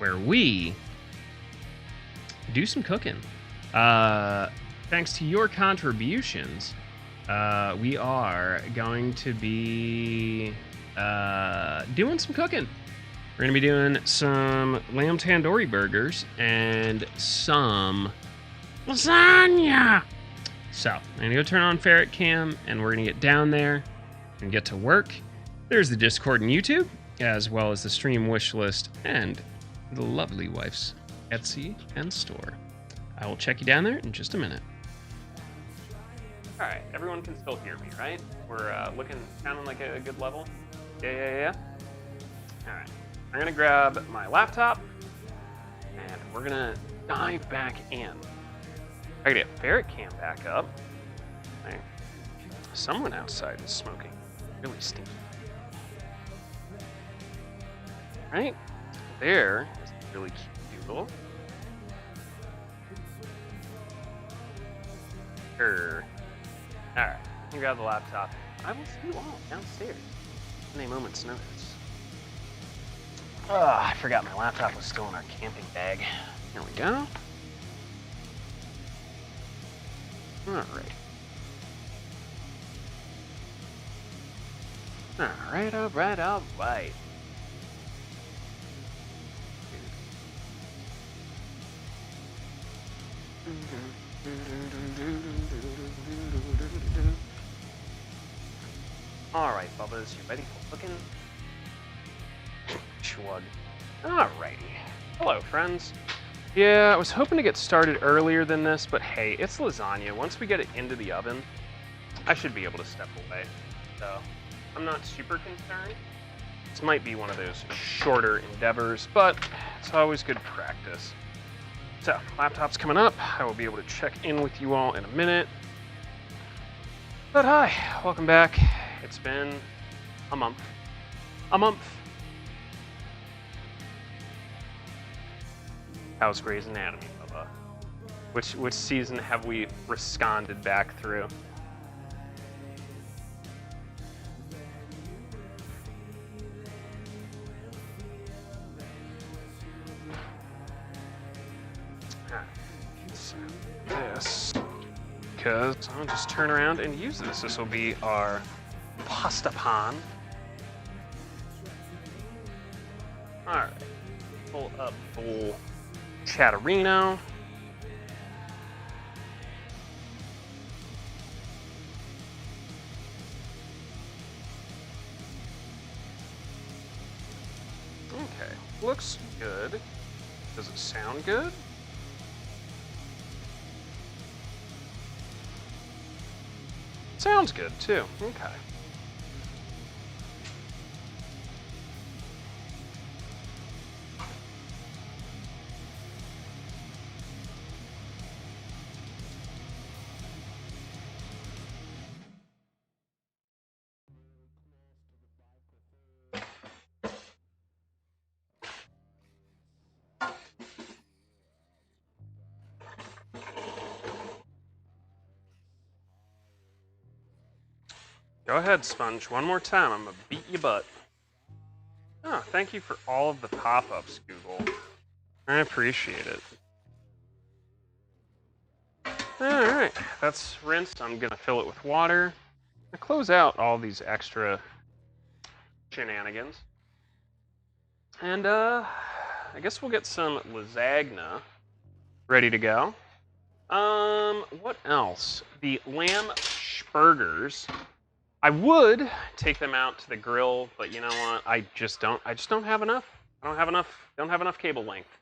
where we do some cooking. Thanks to your contributions, we are going to be doing some cooking. We're going to be doing some lamb tandoori burgers and some lasagna. So, I'm going to go turn on Ferret Cam, and we're going to get down there and get to work. There's the Discord and YouTube, as well as the stream wish list and the lovely wife's Etsy and store. I will check you down there in just a minute. All right, everyone can still hear me, right? We're sounding like a good level. Yeah. All right, I'm gonna grab my laptop, and we're gonna dive back in. I gotta get Ferret Cam back up. Okay. Someone outside is smoking. Really stinky. Right? There is a really cute doodle. Alright, you grab the laptop. I will see you all downstairs in a moment's notice. I forgot my laptop was still in our camping bag. Here we go. Alright. Alright. Alright, Bubbas, you ready for cooking? Shrug. Alrighty. Hello, friends. Yeah, I was hoping to get started earlier than this, but hey, it's lasagna. Once we get it into the oven, I should be able to step away. So, I'm not super concerned. This might be one of those shorter endeavors, but it's always good practice. So, laptop's coming up. I will be able to check in with you all in a minute. But hi, welcome back. It's been a month. How's Grey's Anatomy, Bubba? Which season have we responded back through? So this, because I'll just turn around and use this. This will be our pasta pan. All right, pull up full Chatterino. Okay, looks good. Does it sound good? Sounds good too. Okay. Go ahead, Sponge. One more time. I'm gonna beat your butt. Oh, thank you for all of the pop-ups, Google. I appreciate it. Alright, that's rinsed. I'm gonna fill it with water. I close out all these extra shenanigans. And I guess we'll get some lasagna ready to go. What else? The lamb burgers. I would take them out to the grill, but you know what? I just don't have enough. I don't have enough cable length,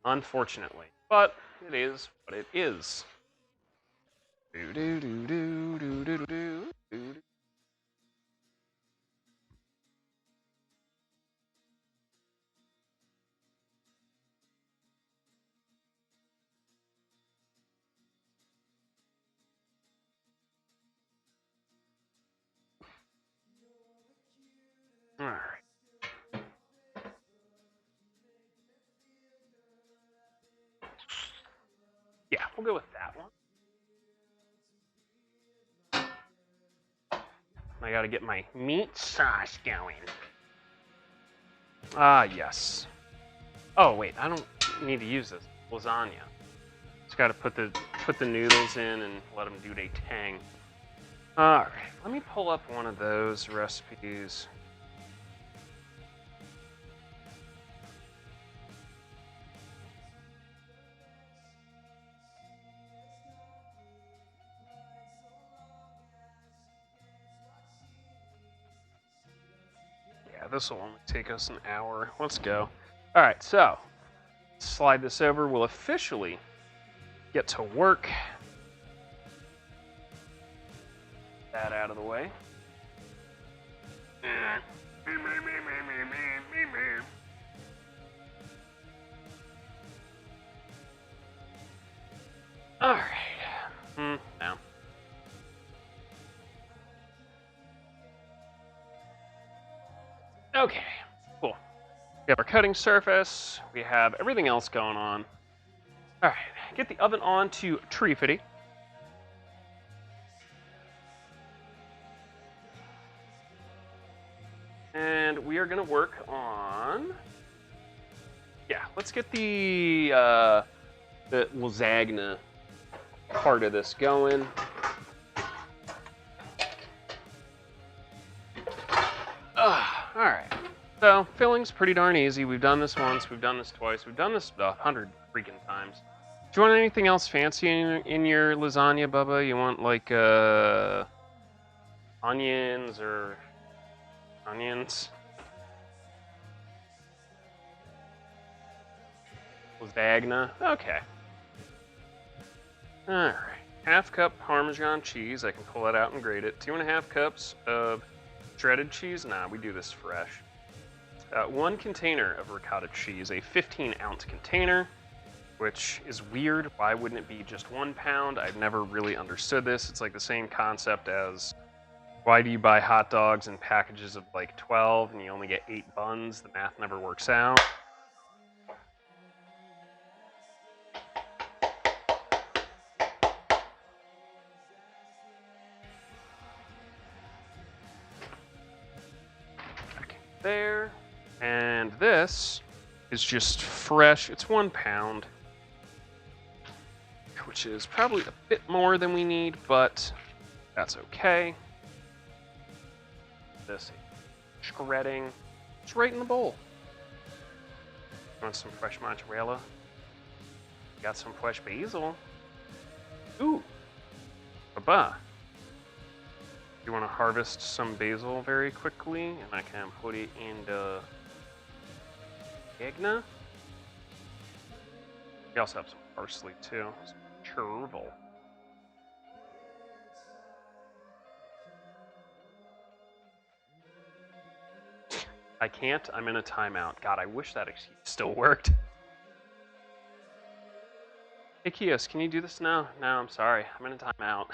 unfortunately. But it is what it is. All right. Yeah, we'll go with that one. I gotta get my meat sauce going. Ah, yes. Oh wait, I don't need to use this lasagna. Just got to put the noodles in and let them do their tang. All right, let me pull up one of those recipes. Yeah, this will only take us an hour. Let's go. All right, so slide this over. We'll officially get to work. That out of the way. All right. Now. Okay, cool. We have our cutting surface. We have everything else going on. All right, get the oven on to 350. And we are going to work on... Yeah, let's get the lasagna part of this going. All right. So filling's pretty darn easy. We've done this once. We've done this twice. We've done this 100 freaking times. Do you want anything else fancy in your lasagna, Bubba? You want like onions or onions? Lasagna. Okay. All right. Half cup Parmesan cheese. I can pull that out and grate it. 2.5 cups of shredded cheese. Nah, we do this fresh. 1 container of ricotta cheese, a 15-ounce container, which is weird. Why wouldn't it be just 1 pound? I've never really understood this. It's like the same concept as why do you buy hot dogs in packages of like 12 and you only get 8 buns? The math never works out. Okay, there. And this is just fresh. It's 1 pound, which is probably a bit more than we need, but that's okay. This shredding, it's right in the bowl. Want some fresh mozzarella? Got some fresh basil. Ooh, baba. You want to harvest some basil very quickly, and I can put it in the egna. We also have some parsley too. Some chervil. I can't. I'm in a timeout. God, I wish that excuse still worked. Hey, Kios, can you do this now? No, I'm sorry. I'm in a timeout.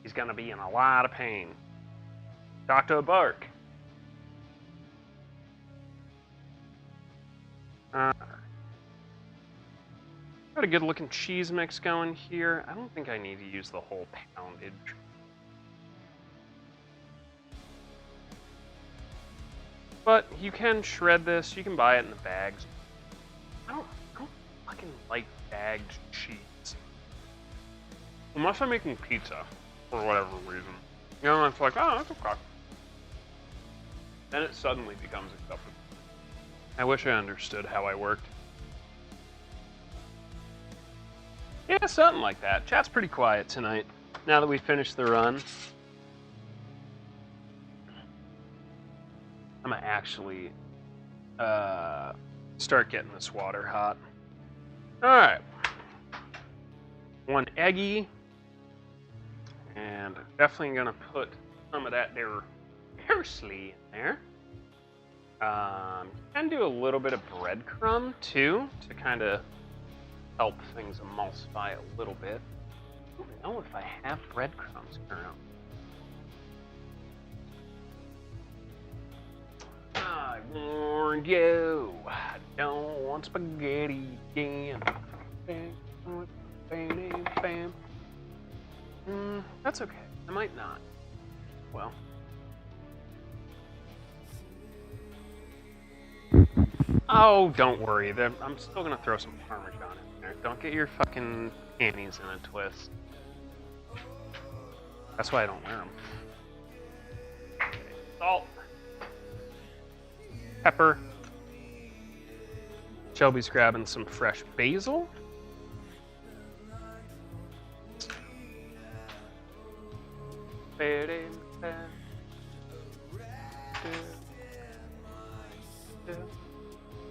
He's gonna be in a lot of pain. Dr. Bark. Got a good looking cheese mix going here. I don't think I need to use the whole poundage. But you can shred this. You can buy it in the bags. I don't fucking like bagged cheese. Unless I'm making pizza, for whatever reason. You know, it's like, oh, that's okay. Then it suddenly becomes acceptable. I wish I understood how I worked. Yeah, something like that. Chat's pretty quiet tonight, now that we finished the run. I'm gonna add actually start getting this water hot. Alright. 1 eggy. And definitely gonna put some of that there parsley there. Can do a little bit of breadcrumb too to kind of help things emulsify a little bit. I don't know if I have breadcrumbs currently. I warned you, I don't want spaghetti again. That's okay. I might not. Well. Oh, don't worry. I'm still gonna throw some Parmesan in there. Don't get your fucking panties in a twist. That's why I don't wear them. Okay. Salt. Pepper. Shelby's grabbing some fresh basil.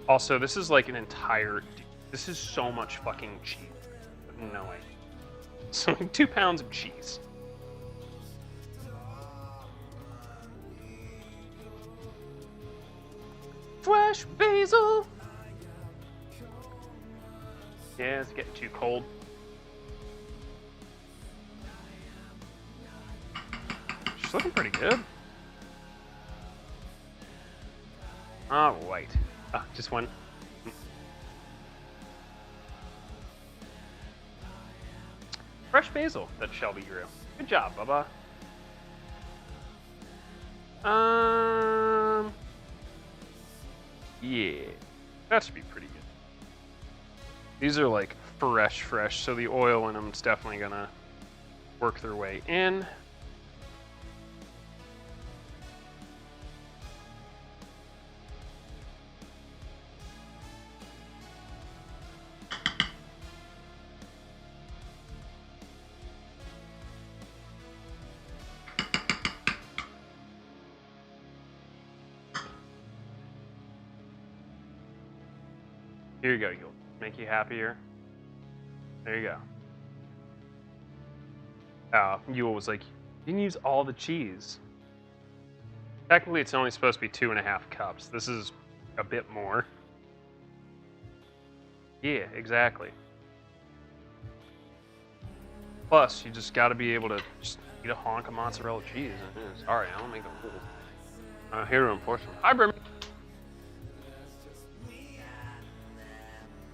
Also, this is like an entire... This is so much fucking cheese. No way. So, like 2 pounds of cheese. Fresh basil! Yeah, it's getting too cold. She's looking pretty good. Alright. Just one. Fresh basil that Shelby grew. Good job, Bubba. Yeah. That should be pretty good. These are like fresh, so the oil in them is definitely gonna work their way in. Here you go, you'll make you happier. There you go. Yule was like, you didn't use all the cheese. Technically, it's only supposed to be 2.5 cups. This is a bit more. Yeah, exactly. Plus, you just gotta be able to just eat a honk of mozzarella cheese. Sorry, I don't make the rules. Here, unfortunately. Hi, Brim.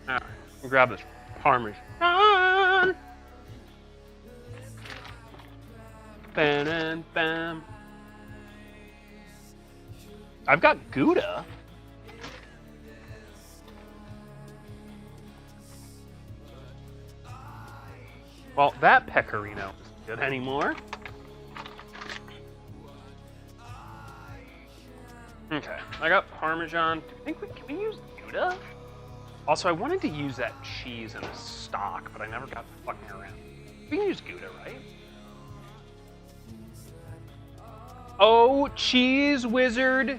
Alright, grab this Parmesan. Bam, bam. I've got Gouda. Well, that pecorino isn't good anymore. Okay, I got Parmesan. Can we use Gouda? Also, I wanted to use that cheese in a stock, but I never got fucking around. We can use Gouda, right? Oh, cheese wizard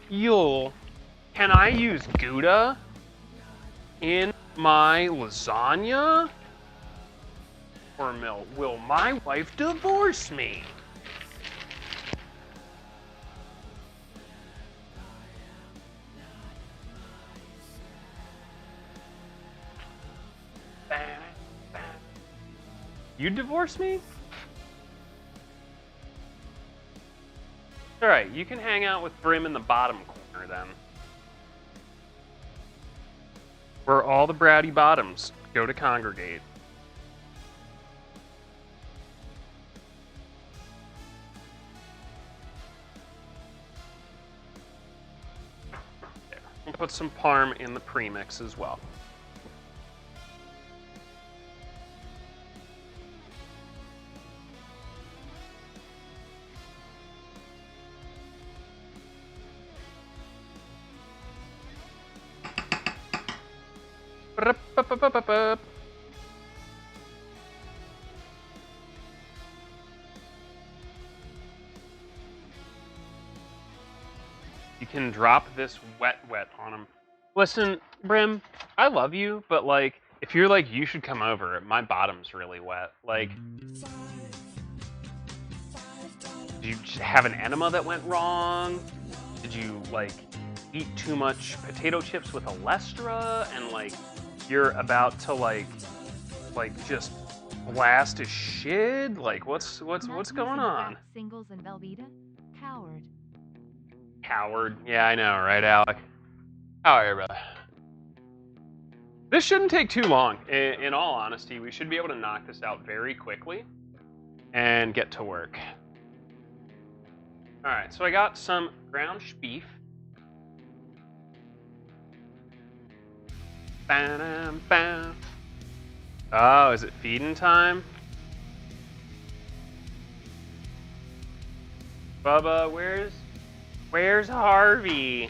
Yule. Can I use Gouda in my lasagna? Or will my wife divorce me? You'd divorce me? Alright, you can hang out with Brim in the bottom corner then. Where all the bratty bottoms go to congregate. There. We'll put some parm in the premix as well. You can drop this wet on him. Listen, Brim, I love you, but like, if you're like, you should come over, my bottom's really wet. Like, did you just have an enema that went wrong? Did you like eat too much potato chips with Alestra and like you're about to like just blast a shit? Like what's going on? Singles and Velveeta? Coward. Coward. Yeah, I know, right, Alec? How are you, brother? This shouldn't take too long. In all honesty, we should be able to knock this out very quickly and get to work. All right, so I got some ground beef. Bam. Oh, is it feeding time? Bubba, where's Harvey?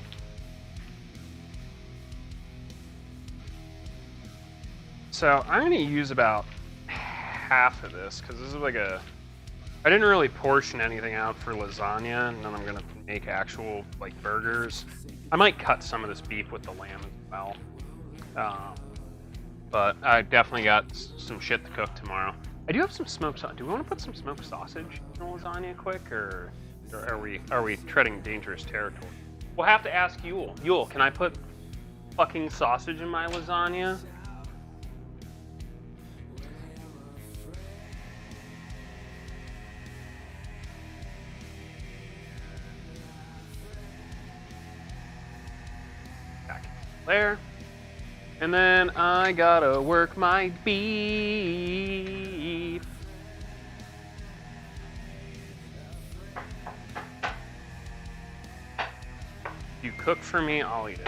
So I'm gonna use about half of this because this is like I didn't really portion anything out for lasagna, and then I'm gonna make actual like burgers. I might cut some of this beef with the lamb as well. But I definitely got some shit to cook tomorrow. I do have some smoked sausage. Do we want to put some smoked sausage in the lasagna quick, or are we treading dangerous territory? We'll have to ask Yule. Yule, can I put fucking sausage in my lasagna? Back there. And then I gotta work my beef. You cook for me, I'll eat it.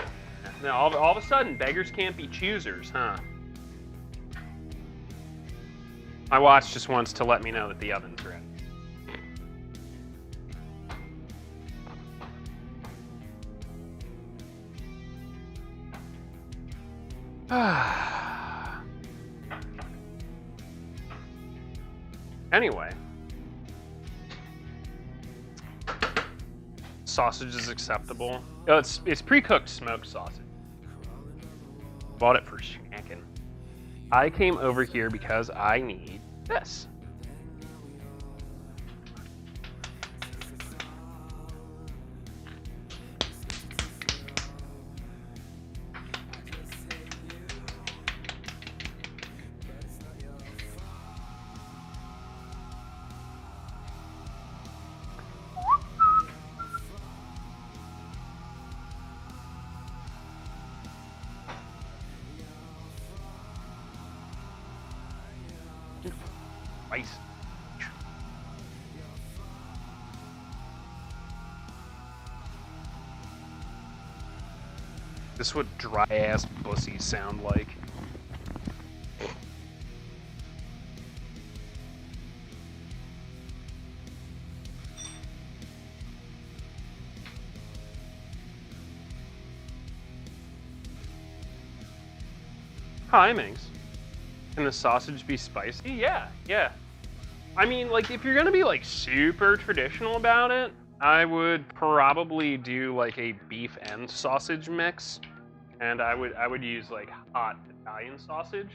Now, all of a sudden, beggars can't be choosers, huh? My watch just wants to let me know that the oven's ready. Anyway, sausage is acceptable. Oh, it's pre-cooked smoked sausage. Bought it for snacking. I came over here because I need this. Rice. This is what dry ass pussies sound like. Hi, Minx. Can the sausage be spicy? Yeah. I mean, like, if you're gonna be, like, super traditional about it, I would probably do, like, a beef and sausage mix. And I would use, like, hot Italian sausage.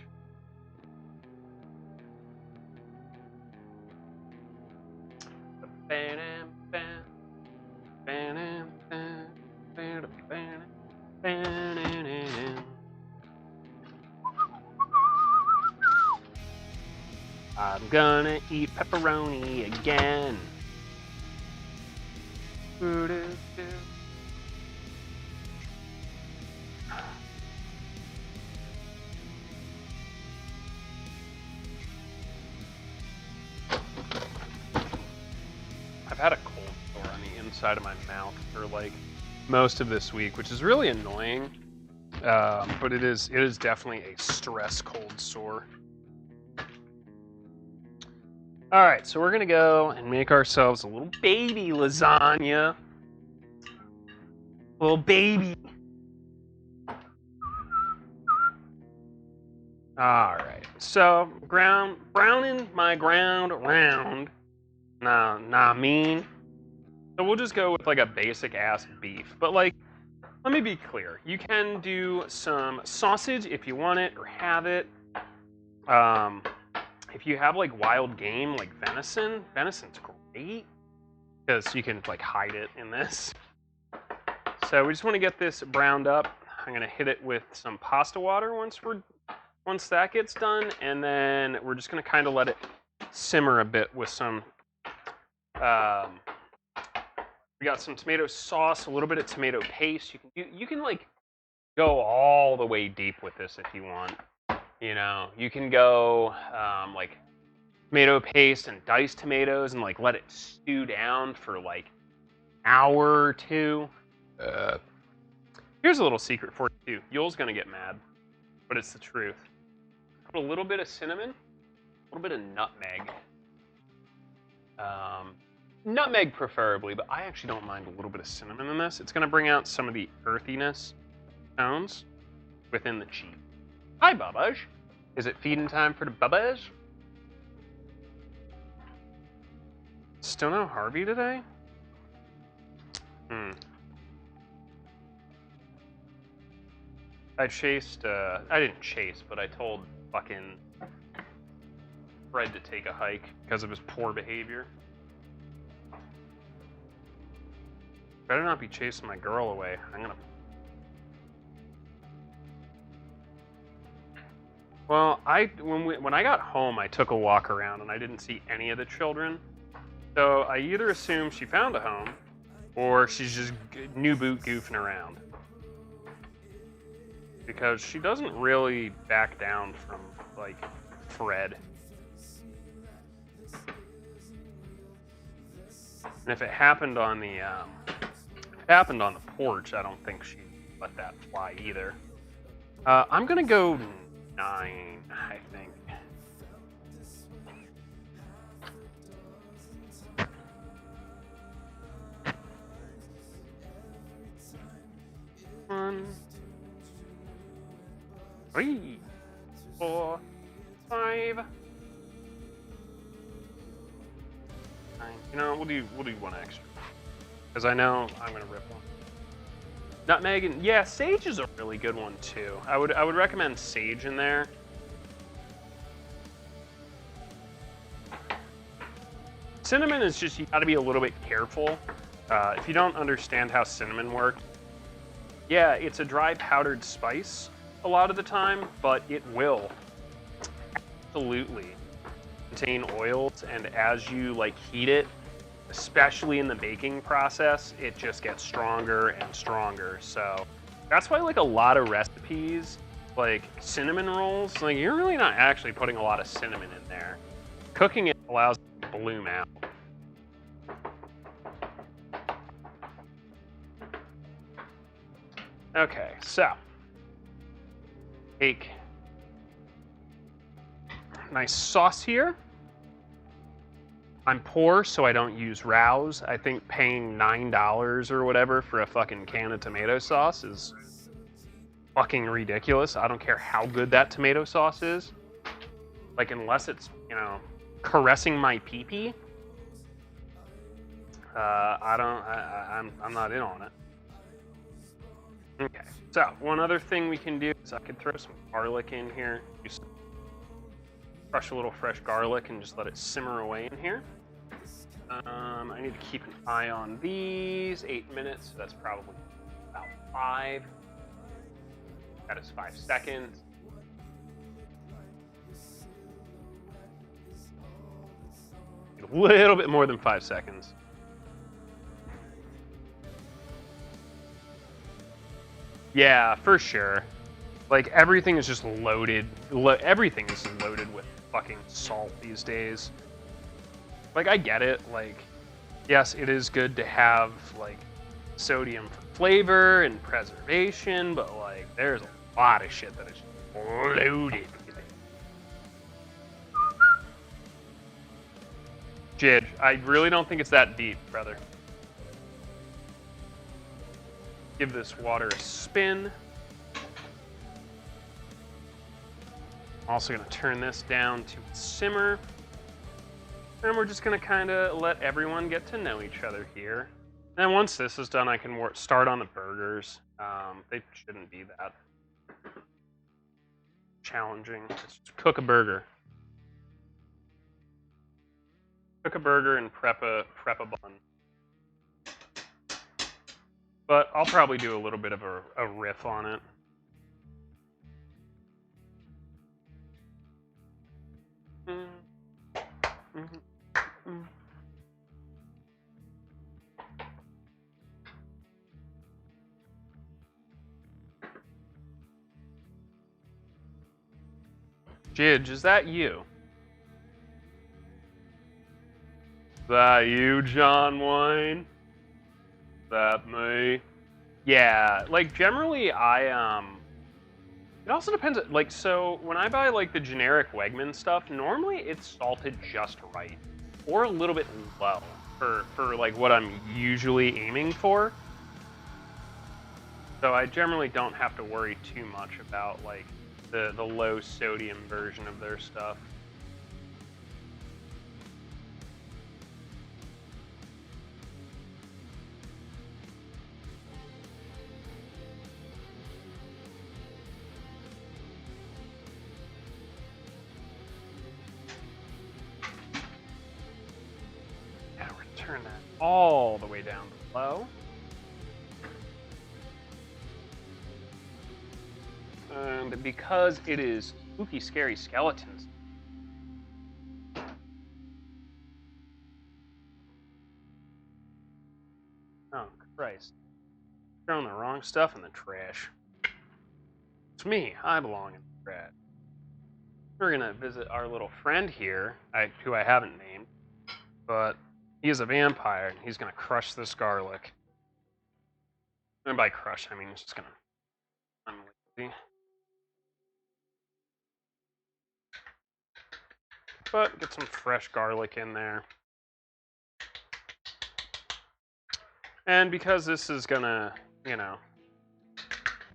I'm gonna eat pepperoni again. I've had a cold sore on the inside of my mouth for like most of this week, which is really annoying. But it is definitely a stress cold sore. All right, so we're gonna go and make ourselves a little baby lasagna. Little baby. All right, so browning my ground round. Nah, mean. So we'll just go with like a basic ass beef. But like, let me be clear. You can do some sausage if you want it or have it. If you have like wild game like venison, venison's great because you can like hide it in this. So we just want to get this browned up. I'm gonna hit it with some pasta water once that gets done, and then we're just gonna kind of let it simmer a bit with some. We got some tomato sauce, a little bit of tomato paste. You can like go all the way deep with this if you want. You know, you can go like tomato paste and diced tomatoes and like let it stew down for like an hour or two. Here's a little secret for you. Yule's gonna get mad, but it's the truth. Put a little bit of cinnamon, a little bit of nutmeg. Nutmeg preferably, but I actually don't mind a little bit of cinnamon in this. It's gonna bring out some of the earthiness tones within the cheese. Hi, Bubba's. Is it feeding time for the Bubba's? Still no Harvey today? I didn't chase, but I told fucking Fred to take a hike because of his poor behavior. Better not be chasing my girl away. Well, when I got home, I took a walk around and I didn't see any of the children. So I either assumed she found a home, or she's just new boot goofing around. Because she doesn't really back down from like Fred. And if it happened on the porch, I don't think she'd let that fly either. I'm gonna go 9, I think. One, 3, 4, 5. 9. You know, we'll do one extra. Because I know I'm gonna rip one. Nutmeg and yeah, sage is a really good one too. I would recommend sage in there. Cinnamon is just, you gotta be a little bit careful. If you don't understand how cinnamon works, yeah, it's a dry powdered spice a lot of the time, but it will absolutely contain oils, and as you like heat it, especially in the baking process, it just gets stronger and stronger. So that's why like a lot of recipes, like cinnamon rolls, like you're really not actually putting a lot of cinnamon in there. Cooking it allows it to bloom out. Okay, so take nice sauce here. I'm poor, so I don't use Rouse. I think paying $9 or whatever for a fucking can of tomato sauce is fucking ridiculous. I don't care how good that tomato sauce is. Like, unless it's, you know, caressing my pee-pee, I'm not in on it. Okay, so one other thing we can do is I could throw some garlic in here. Crush a little fresh garlic and just let it simmer away in here. I need to keep an eye on these. 8 minutes, so that's probably about 5. That is 5 seconds. A little bit more than 5 seconds. Yeah, for sure. Like, everything is just loaded. Everything is loaded with fucking salt these days. Like, I get it. Like, yes, it is good to have, like, sodium for flavor and preservation, but, like, there's a lot of shit that is loaded. Jid, I really don't think it's that deep, brother. Give this water a spin. Also gonna turn this down to simmer. And we're just gonna kind of let everyone get to know each other here. And once this is done, I can start on the burgers. They shouldn't be that challenging. Just cook a burger. Cook a burger and prep a bun. But I'll probably do a little bit of a riff on it. Jidge, is that you? Is that you, John Wayne? Is that me? Yeah, like generally it also depends, like, so when I buy like the generic Wegman stuff, normally it's salted just right. Or a little bit low for like what I'm usually aiming for. So I generally don't have to worry too much about like the low sodium version of their stuff. Now return that all the way down to low. And because it is spooky, scary skeletons. Oh, Christ. Throwing the wrong stuff in the trash. It's me. I belong in the trash. We're going to visit our little friend here, who I haven't named. But he is a vampire, and he's going to crush this garlic. And by crush, I mean he's just going to... I'm lazy. But get some fresh garlic in there. And because this is gonna, you know,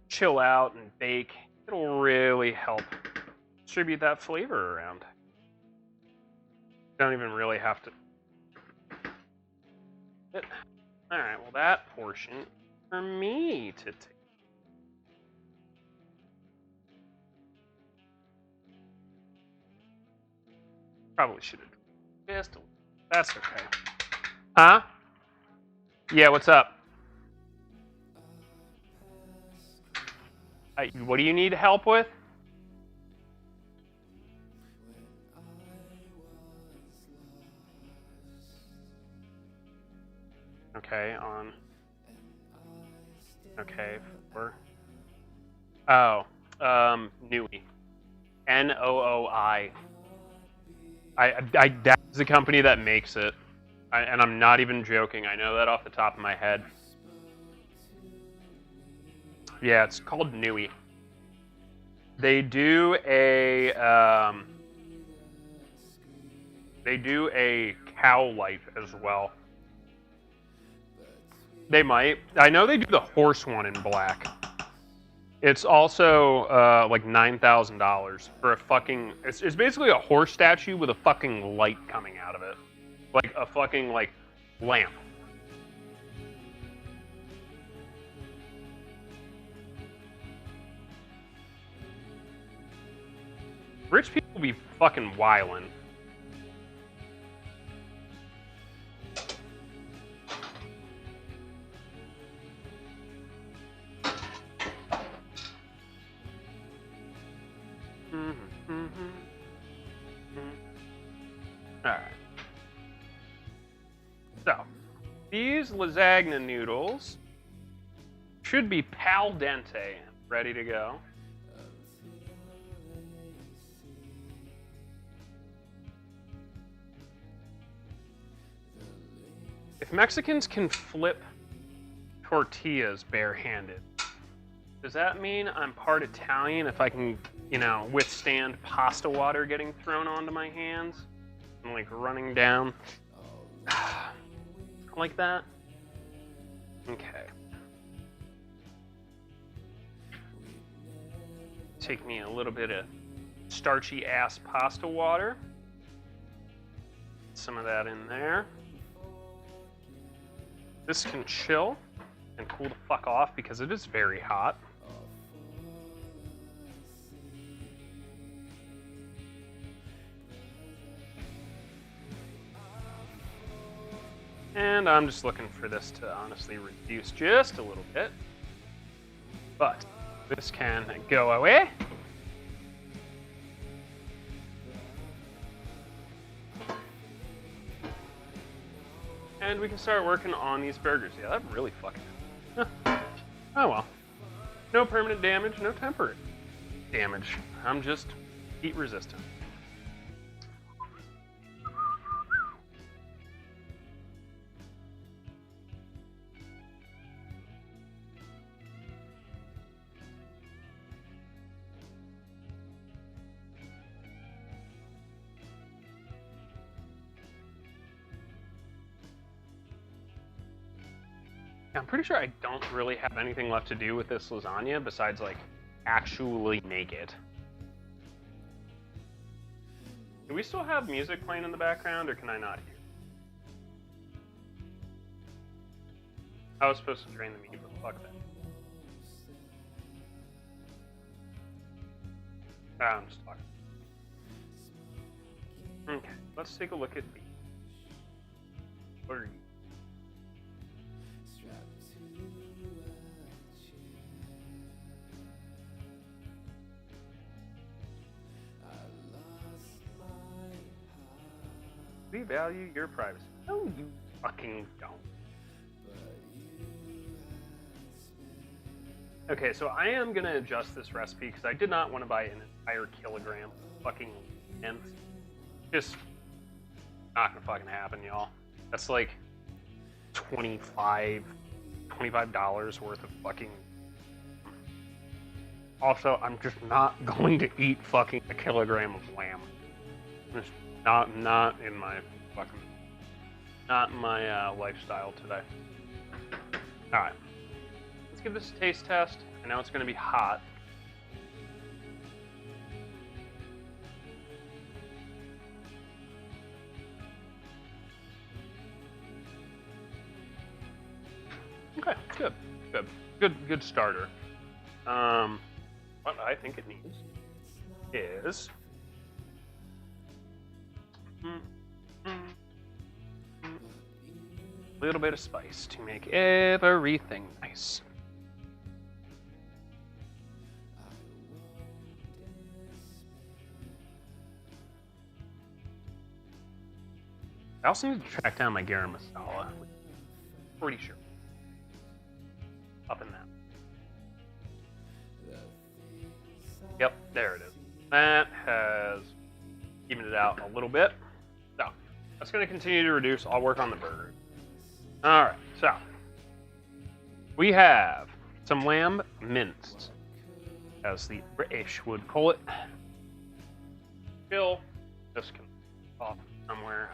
chill out and bake, it'll really help distribute that flavor around. Don't even really have to. Alright, well that portion for me to take. Probably should have just a little. That's okay. Huh? Yeah, what's up? What do you need help with? Okay, on. Okay, for. Oh, Nooi. Nooi. That's the company that makes it. And I'm not even joking. I know that off the top of my head. Yeah, it's called Nooi. They do a cow light as well. They might. I know they do the horse one in black. It's also like $9,000 for a fucking. It's basically a horse statue with a fucking light coming out of it, like a fucking like lamp. Rich people be fucking wildin'. Alright. So, these lasagna noodles should be pal dente, ready to go. If Mexicans can flip tortillas barehanded, does that mean I'm part Italian if I can, you know, withstand pasta water getting thrown onto my hands and like running down like that? Okay. Take me a little bit of starchy ass pasta water. Some of that in there. This can chill and cool the fuck off because it is very hot. And I'm just looking for this to honestly reduce just a little bit. But this can go away. And we can start working on these burgers. Yeah, that really fucking... Oh well. No permanent damage, no temporary damage. I'm just heat resistant. I'm pretty sure I don't really have anything left to do with this lasagna besides, like, actually make it. Do we still have music playing in the background, or can I not hear? I was supposed to drain the meat, but fuck that. I'm just talking. Okay, let's take a look at the... What are you? We value your privacy. No, you fucking don't. Okay, so I am gonna adjust this recipe because I did not want to buy an entire kilogram of fucking mince. Just not gonna fucking happen, y'all. That's like $25 worth of fucking... Also, I'm just not going to eat fucking a kilogram of lamb. Just not in my fucking... Not in my lifestyle today. Alright. Let's give this a taste test. I know it's gonna be hot. Okay, good starter. What I think it needs is a little bit of spice to make everything nice. I also need to track down my garam masala. Pretty sure. Up in that. Yep, there it is. That has evened it out a little bit. So, that's going to continue to reduce. I'll work on the burger. Alright, so. We have some lamb minced, as the British would call it. Still, this can off somewhere.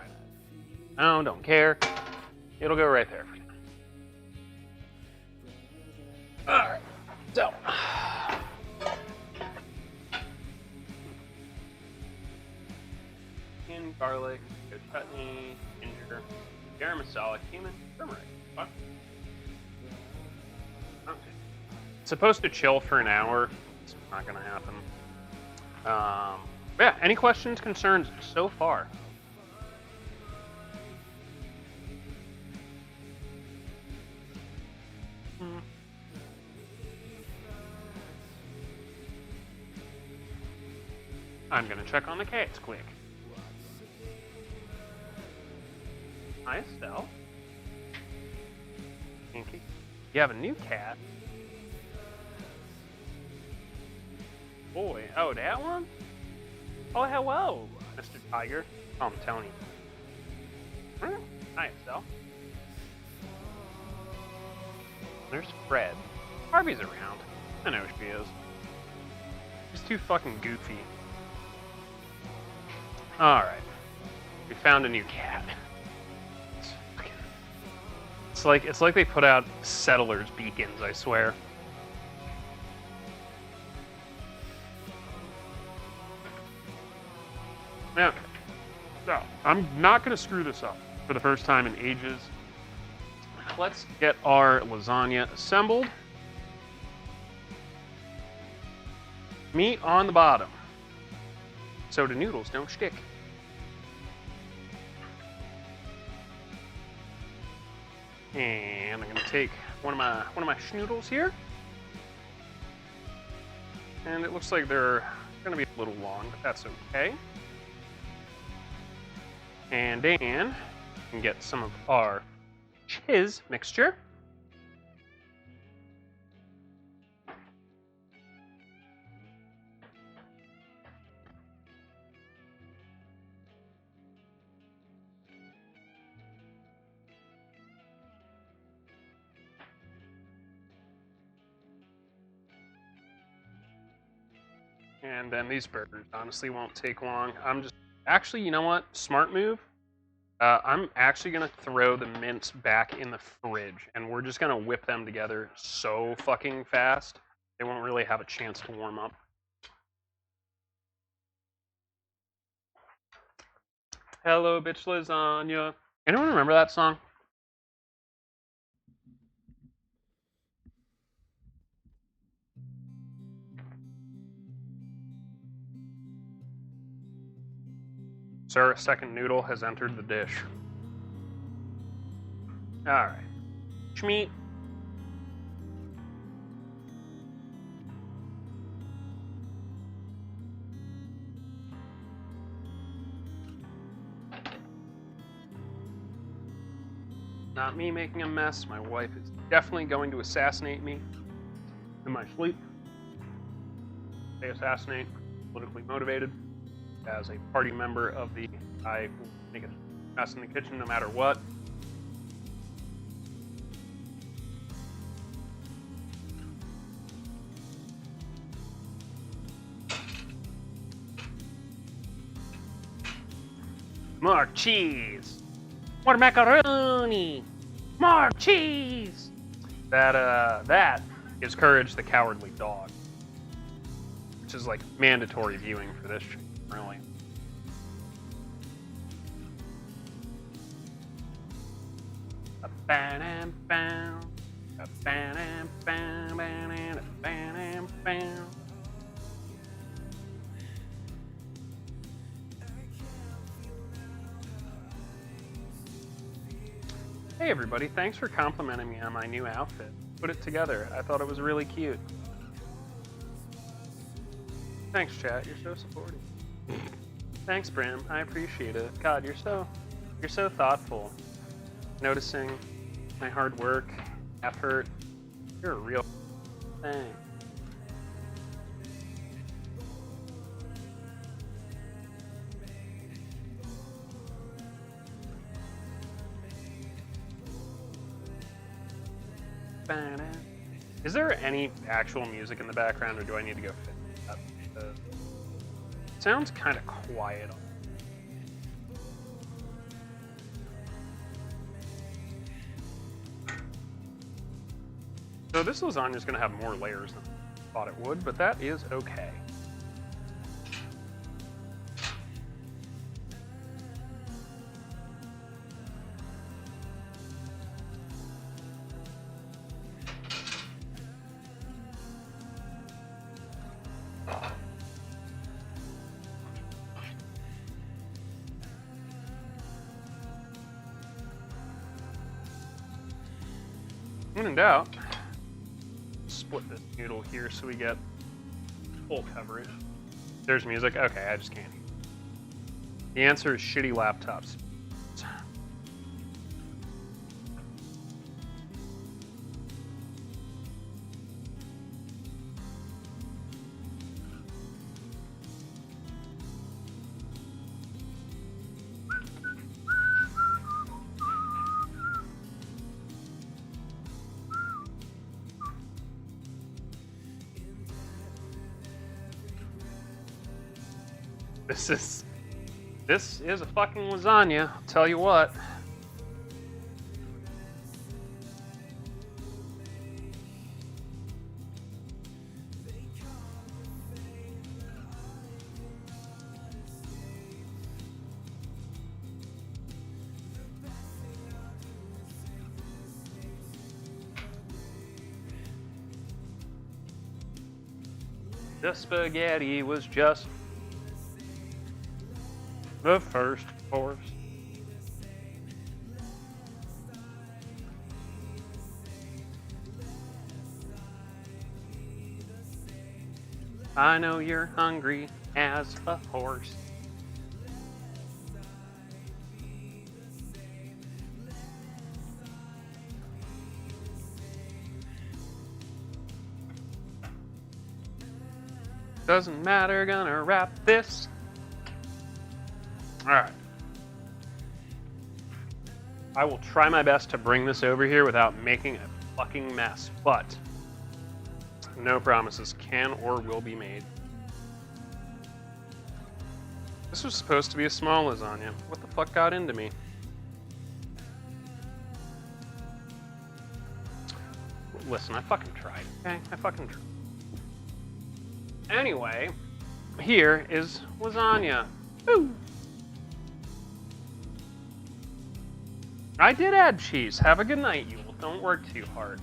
No, don't care. It'll go right there. Alright, so. Onion, garlic, good chutney, ginger, garam masala, cumin, turmeric. What? Okay. It's supposed to chill for an hour. It's not gonna happen. Yeah, any questions, concerns so far? I'm gonna check on the cats quick. Hi, Estelle. Pinky. You have a new cat? Boy, oh, that one? Oh, hello, Mr. Tiger. Oh, I'm Tony. Hi, Estelle. There's Fred. Harvey's around. I know she is. She's too fucking goofy. Alright. We found a new cat. It's like they put out settlers beacons, I swear. Yeah. So, I'm not gonna screw this up for the first time in ages. let's get our lasagna assembled. Meat on the bottom, so the noodles don't stick. And I'm gonna take one of my schnoodles here. And it looks like they're gonna be a little long, but that's okay. And then we can get some of our cheese mixture. And then these burgers honestly won't take long. Actually, you know what? Smart move. I'm actually gonna throw the mince back in the fridge, and we're just gonna whip them together so fucking fast, they won't really have a chance to warm up. Hello, bitch lasagna. Anyone remember that song? Sir, a second noodle has entered the dish. Alright. Schmeat. Not me making a mess. My wife is definitely going to assassinate me in my sleep. They assassinate, politically motivated. As a party member of the, I will make a mess in the kitchen no matter what. More cheese. More macaroni. More cheese. That is Courage the Cowardly Dog, which is like mandatory viewing for this show, really. Hey everybody, thanks for complimenting me on my new outfit. Put it together. I thought it was really cute. Thanks, chat. You're so supportive. Thanks, Bram. I appreciate it. God, you're so thoughtful. Noticing my hard work, effort. You're a real thing. Is there any actual music in the background, or do I need to go fix it up? It sounds kind of quiet. So this lasagna is going to have more layers than I thought it would, but that is okay. When in doubt, split this noodle here so we get full coverage. There's music? Okay, I just can't. The answer is shitty laptops. This is a fucking lasagna, I'll tell you what. The spaghetti was just the first course. I know you're hungry as a horse. Doesn't matter, gonna wrap this. Alright. I will try my best to bring this over here without making a fucking mess, but no promises can or will be made. This was supposed to be a small lasagna. What the fuck got into me? Listen, I fucking tried, okay? I fucking tried. Anyway, here is lasagna. Ooh. I did add cheese. Have a good night, you. Don't work too hard.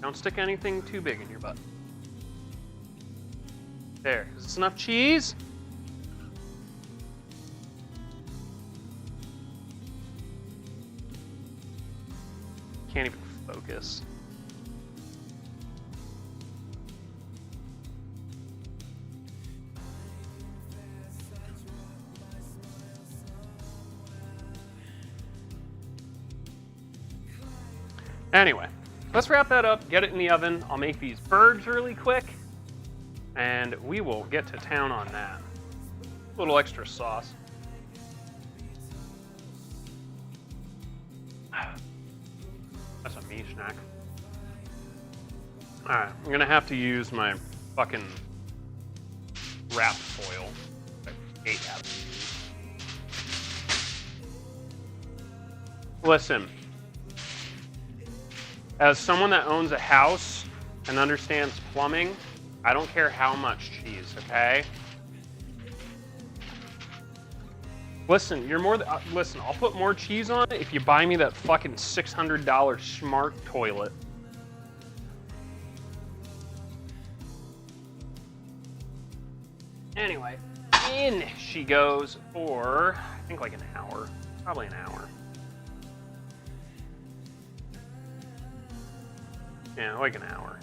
Don't stick anything too big in your butt. There. Is this enough cheese? Can't even focus. Anyway, let's wrap that up, get it in the oven. I'll make these birds really quick, and we will get to town on that. A little extra sauce. That's a me snack. Alright, I'm gonna have to use my fucking wrap foil. I hate having to use. Listen. As someone that owns a house and understands plumbing, I don't care how much cheese, okay? Listen, listen, I'll put more cheese on it if you buy me that fucking $600 smart toilet. Anyway, in she goes for, I think like an hour. Probably an hour. Yeah, like an hour.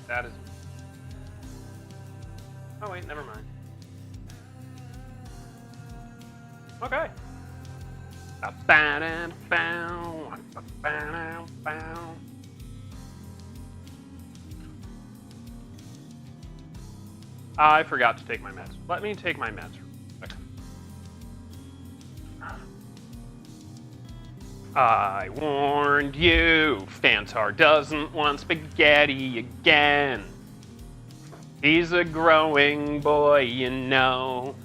That is... Oh wait, never mind. Okay. I forgot to take my meds. Let me take my meds. I warned you, Fantar doesn't want spaghetti again. He's a growing boy, you know.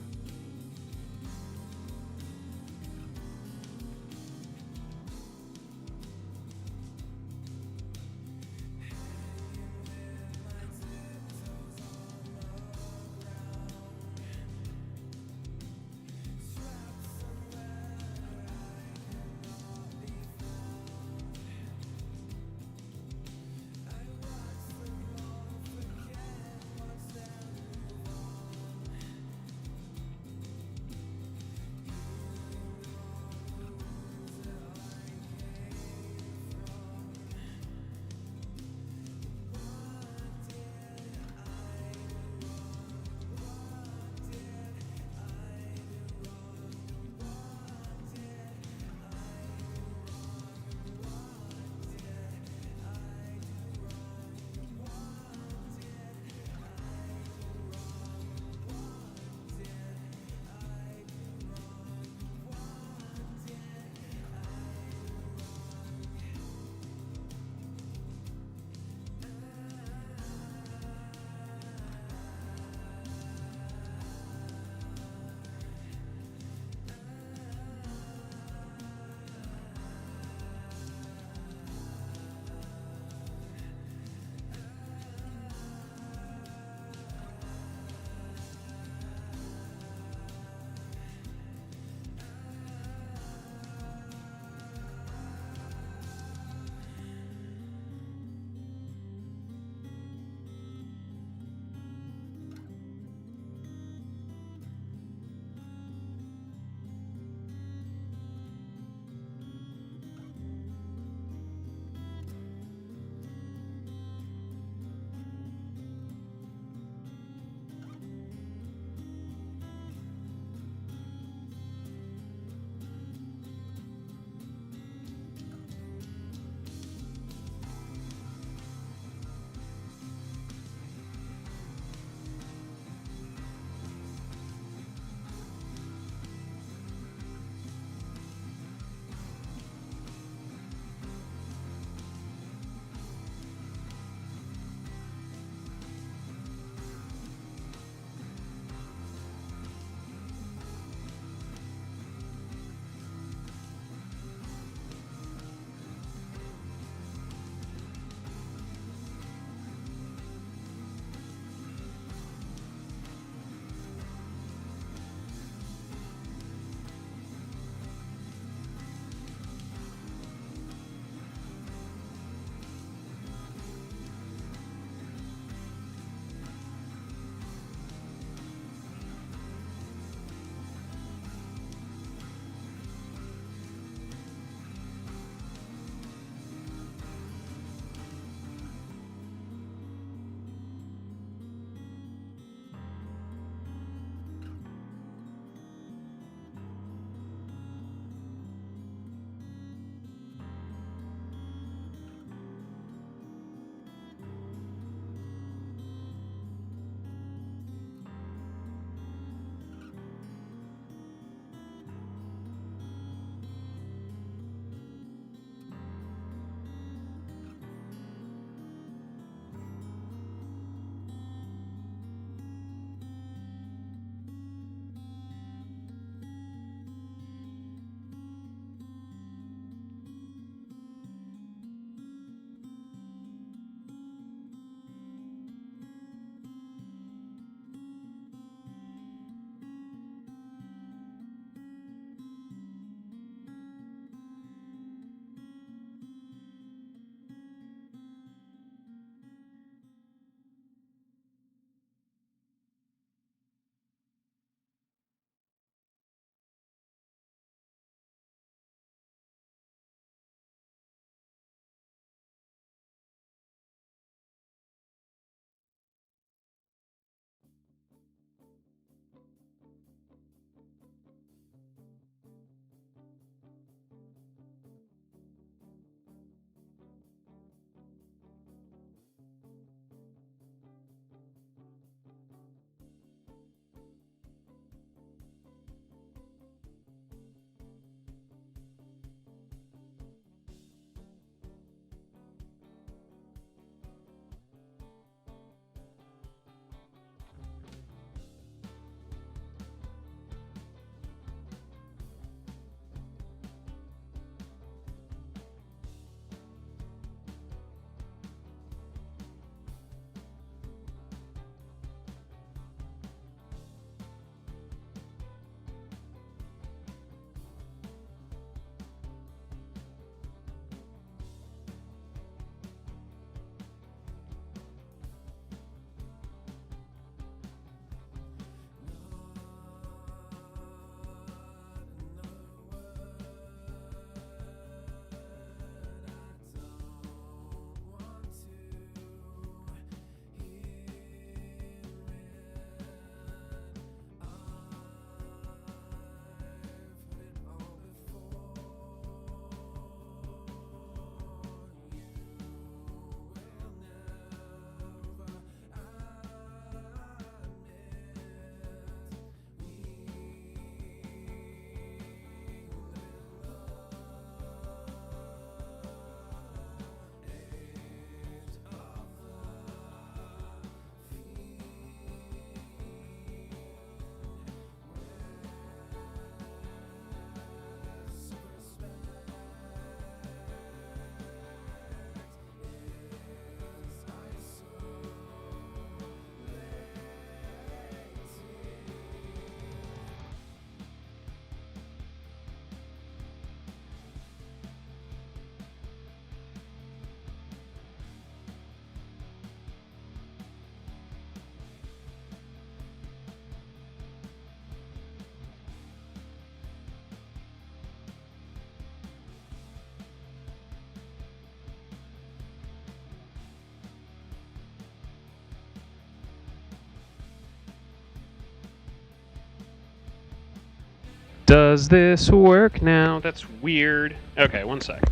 Does this work now? That's weird. Okay, one sec.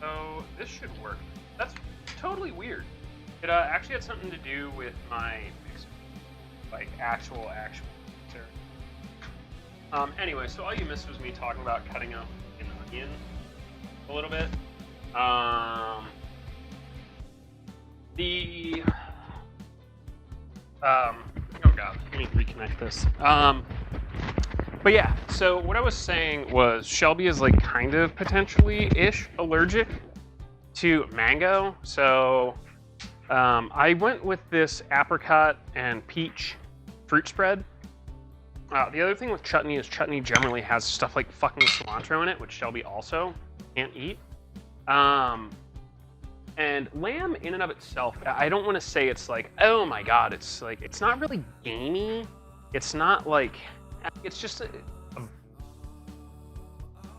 So this should work. That's totally weird. It actually had something to do with my mixer, like actual mixer. Anyway, so all you missed was me talking about cutting up an onion a little bit. Oh god, let me reconnect this. But yeah, so what I was saying was Shelby is like kind of potentially-ish allergic to mango, so I went with this apricot and peach fruit spread. The other thing with chutney is chutney generally has stuff like fucking cilantro in it, which Shelby also can't eat. And lamb in and of itself, I don't want to say it's like, oh my god, it's like, it's not really gamey. It's not like, it's just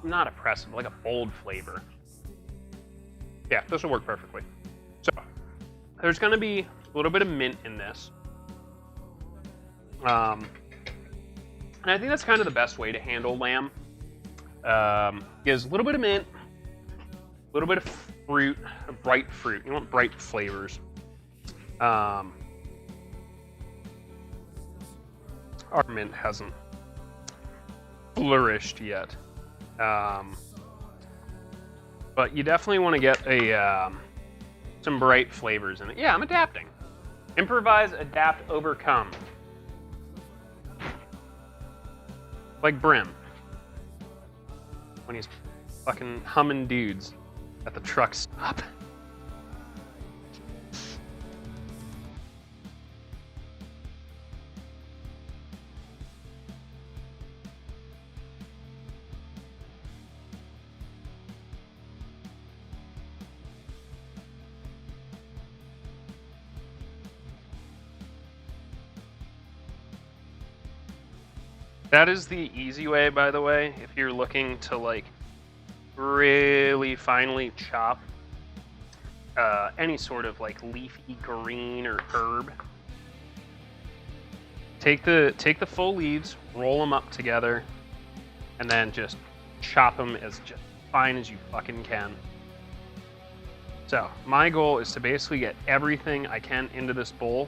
not oppressive, like a bold flavor. Yeah, this will work perfectly. So, there's going to be a little bit of mint in this. And I think that's kind of the best way to handle lamb. Is a little bit of mint, a little bit of fruit, bright fruit. You want bright flavors. Our mint hasn't flourished yet. But you definitely want to get some bright flavors in it. Yeah, I'm adapting. Improvise, adapt, overcome. Like Brim. When he's fucking humming dudes at the truck stop. That is the easy way, by the way, if you're looking to like really finely chop any sort of like leafy green or herb. Take the full leaves, roll them up together, and then just chop them as just fine as you fucking can. So my goal is to basically get everything I can into this bowl.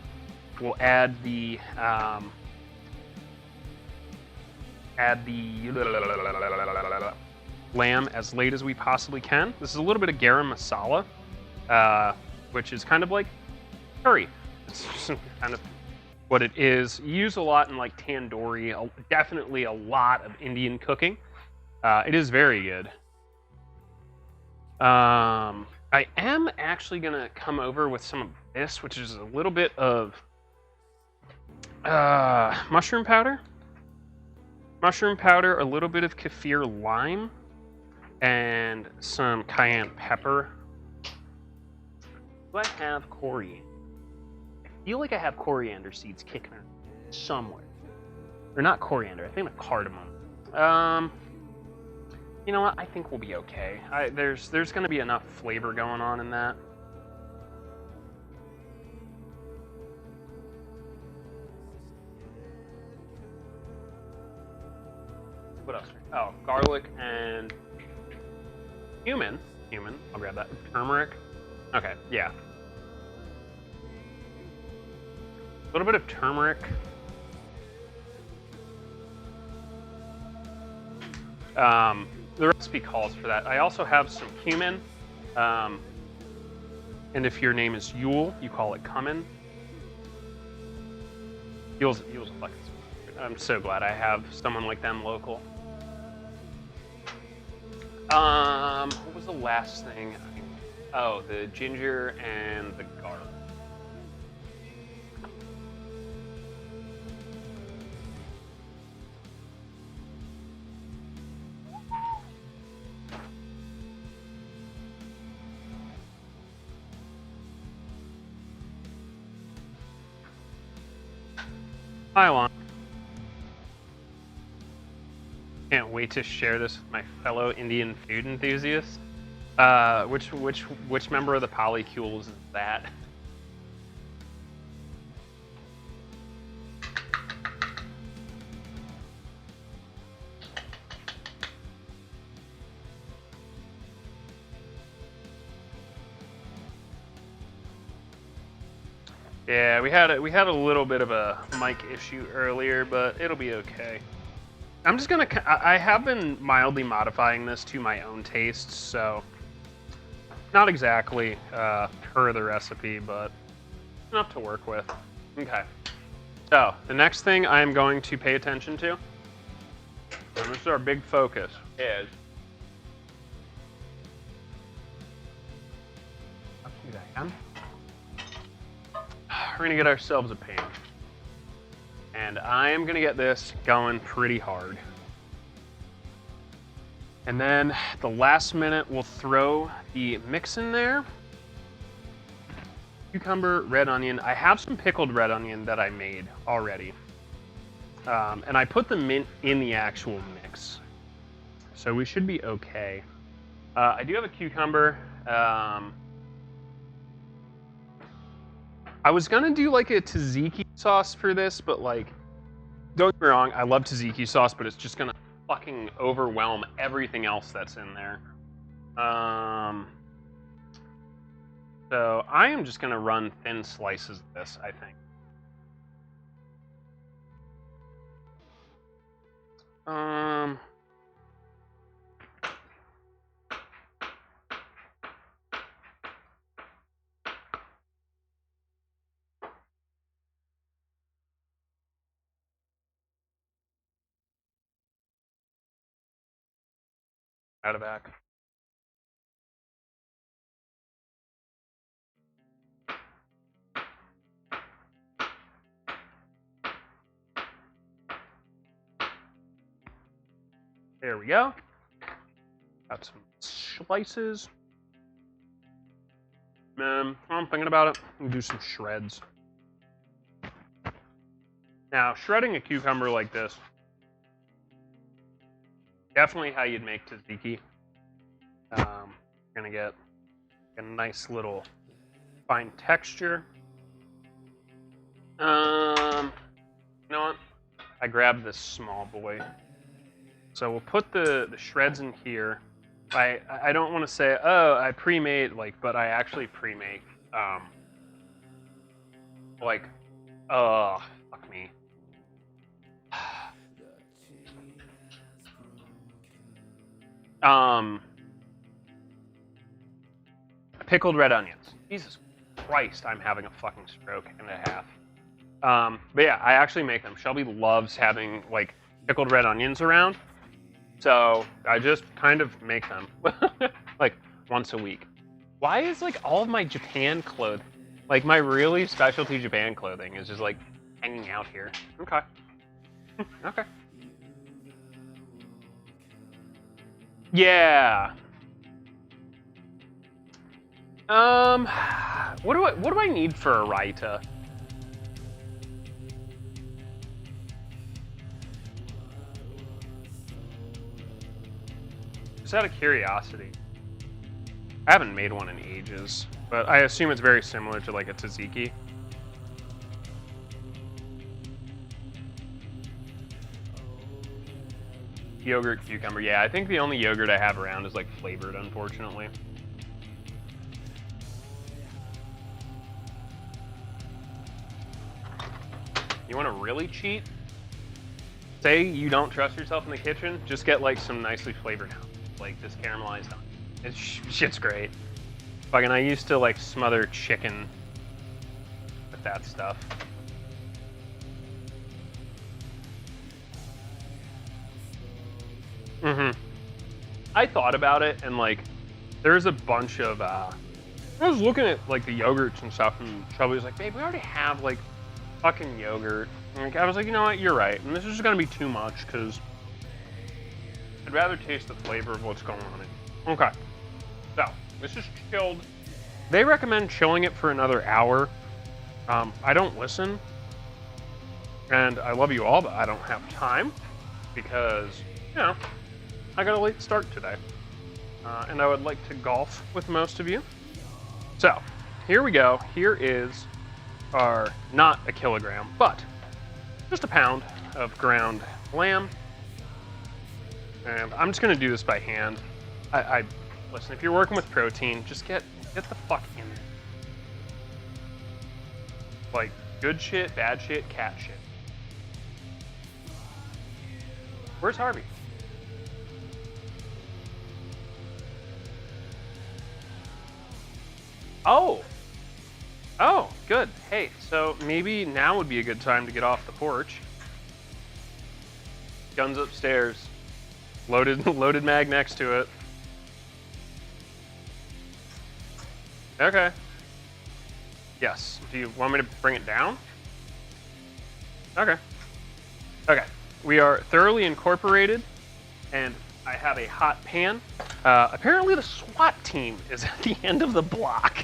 We'll add the lamb as late as we possibly can. This is a little bit of garam masala, which is kind of like curry. It's kind of what it is. You use a lot in like tandoori, definitely a lot of Indian cooking. It is very good. I am actually gonna come over with some of this, which is a little bit of mushroom powder. Mushroom powder, a little bit of kaffir lime, and some cayenne pepper. Do I have coriander? I feel like I have coriander seeds kicking around somewhere. Or not coriander, I think a cardamom. You know what? I think we'll be okay. There's going to be enough flavor going on in that. What else? Oh, garlic and cumin. I'll grab that. Turmeric. Okay, yeah. A little bit of turmeric. The recipe calls for that. I also have some cumin. And if your name is Yule, you call it cumin. Yule's fucking sweet. I'm so glad I have someone like them local. What was the last thing? Oh, the ginger and the garlic. Hi, Lon. Can't wait to share this with my fellow Indian food enthusiasts. Which member of the polycules is that? Yeah, we had a little bit of a mic issue earlier, but it'll be okay. I'm just gonna. I have been mildly modifying this to my own tastes, so not exactly per the recipe, but enough to work with. Okay. So the next thing I am going to pay attention to, and this is our big focus, is we're gonna get ourselves a pan, and I am gonna get this going pretty hard. And then at the last minute, we'll throw the mix in there. Cucumber, red onion. I have some pickled red onion that I made already. And I put the mint in the actual mix. So we should be okay. I do have a cucumber. I was gonna do like a tzatziki sauce for this, but like, don't get me wrong, I love tzatziki sauce, but it's just gonna fucking overwhelm everything else that's in there. So I am just gonna run thin slices of this, I think. Out of back. There we go. Got some slices. While I'm thinking about it, I'm gonna do some shreds. Now, shredding a cucumber like this, definitely how you'd make tzatziki. You're gonna get a nice little fine texture. You know what? I grabbed this small boy. So we'll put the shreds in here. I don't want to say, oh, I pre-made, like, but I actually pre-make, like, fuck me. Pickled red onions. Jesus Christ, I'm having a fucking stroke and a half. But yeah, I actually make them. Shelby loves having, like, pickled red onions around. So I just kind of make them like once a week. Why is like all of my Japan clothing, like my really specialty Japan clothing is just like hanging out here? Okay. Okay. Yeah. What do I need for a raita? Just out of curiosity. I haven't made one in ages, but I assume it's very similar to like a tzatziki. Yogurt, cucumber. Yeah, I think the only yogurt I have around is like flavored, unfortunately. You want to really cheat? Say you don't trust yourself in the kitchen, just get like some nicely flavored now. Like this caramelized onion. It's shit's great. Fucking, I used to like smother chicken with that stuff. I thought about it, and like, there's a bunch of. I was looking at like the yogurts and stuff, and Shelby was like, "Babe, we already have like fucking yogurt." And I was like, "You know what? You're right." And this is just gonna be too much because I'd rather taste the flavor of what's going on in it. Okay. So, this is chilled. They recommend chilling it for another hour. I don't listen. And I love you all, but I don't have time. Because, you know, I got a late start today. and I would like to golf with most of you. So, here we go. Here is our, not a kilogram, but just a pound of ground lamb. And I'm just gonna do this by hand. Listen, if you're working with protein, just get the fuck in there. Like, good shit, bad shit, cat shit. Where's Harvey? Oh! Oh, good. Hey, so maybe now would be a good time to get off the porch. Guns upstairs. Loaded mag next to it. Okay. Yes. Do you want me to bring it down? Okay. Okay. We are thoroughly incorporated, and I have a hot pan. Apparently the SWAT team is at the end of the block.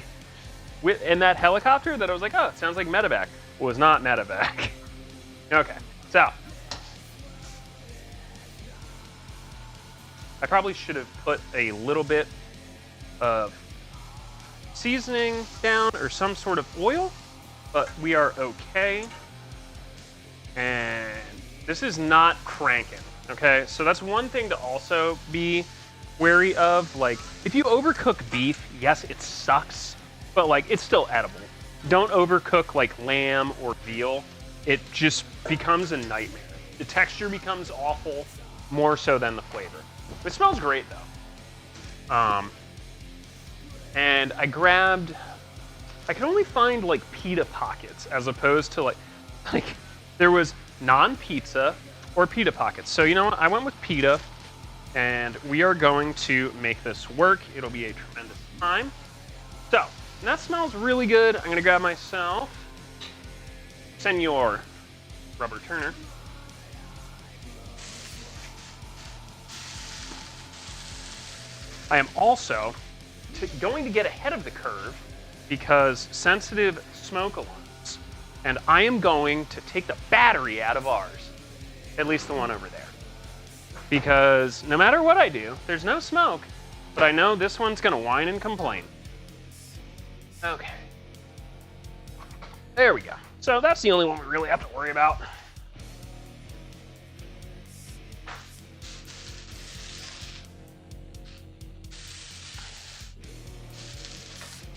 In that helicopter that I was like, oh, it sounds like medevac. Was not medevac. Okay, so. I probably should have put a little bit of seasoning down or some sort of oil, but we are okay. And this is not cranking, okay? So that's one thing to also be wary of. Like, if you overcook beef, yes, it sucks, but like, it's still edible. Don't overcook like lamb or veal. It just becomes a nightmare. The texture becomes awful, more so than the flavor. It smells great though. And I could only find like pita pockets as opposed to like there was non-pizza or pita pockets. So you know what? I went with pita, and we are going to make this work. It'll be a tremendous time. So, and that smells really good. I'm gonna grab myself Senor Rubber Turner. I am also going to get ahead of the curve because sensitive smoke alarms, and I am going to take the battery out of ours, at least the one over there, because no matter what I do, there's no smoke, but I know this one's gonna whine and complain. Okay, there we go. So that's the only one we really have to worry about.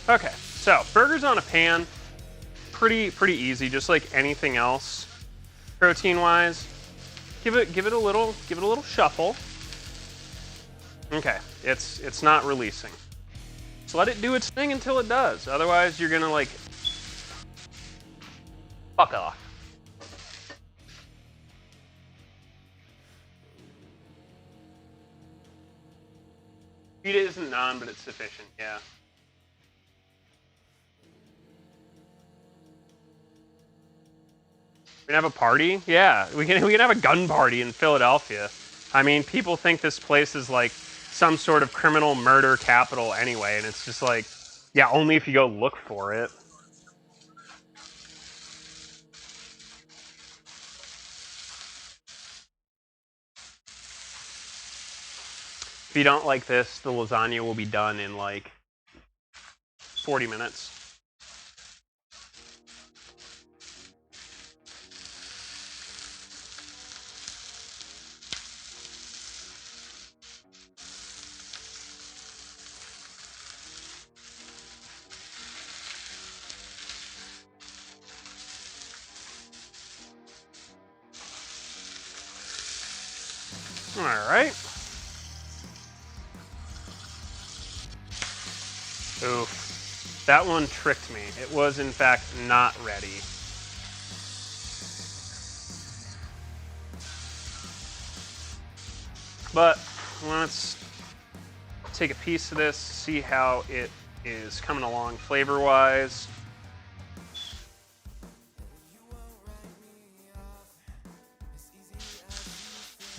Okay, so burgers on a pan, pretty easy, just like anything else, protein-wise. Give it a little shuffle. Okay, it's not releasing. So let it do its thing until it does. Otherwise, you're gonna like fuck off. Pita isn't naan, but it's sufficient. Yeah. We can have a party? Yeah, we can have a gun party in Philadelphia. I mean, people think this place is like some sort of criminal murder capital anyway, and it's just like, yeah, only if you go look for it. If you don't like this, the lasagna will be done in like 40 minutes. All right. Oof. That one tricked me. It was, in fact, not ready. But let's take a piece of this, see how it is coming along flavor-wise.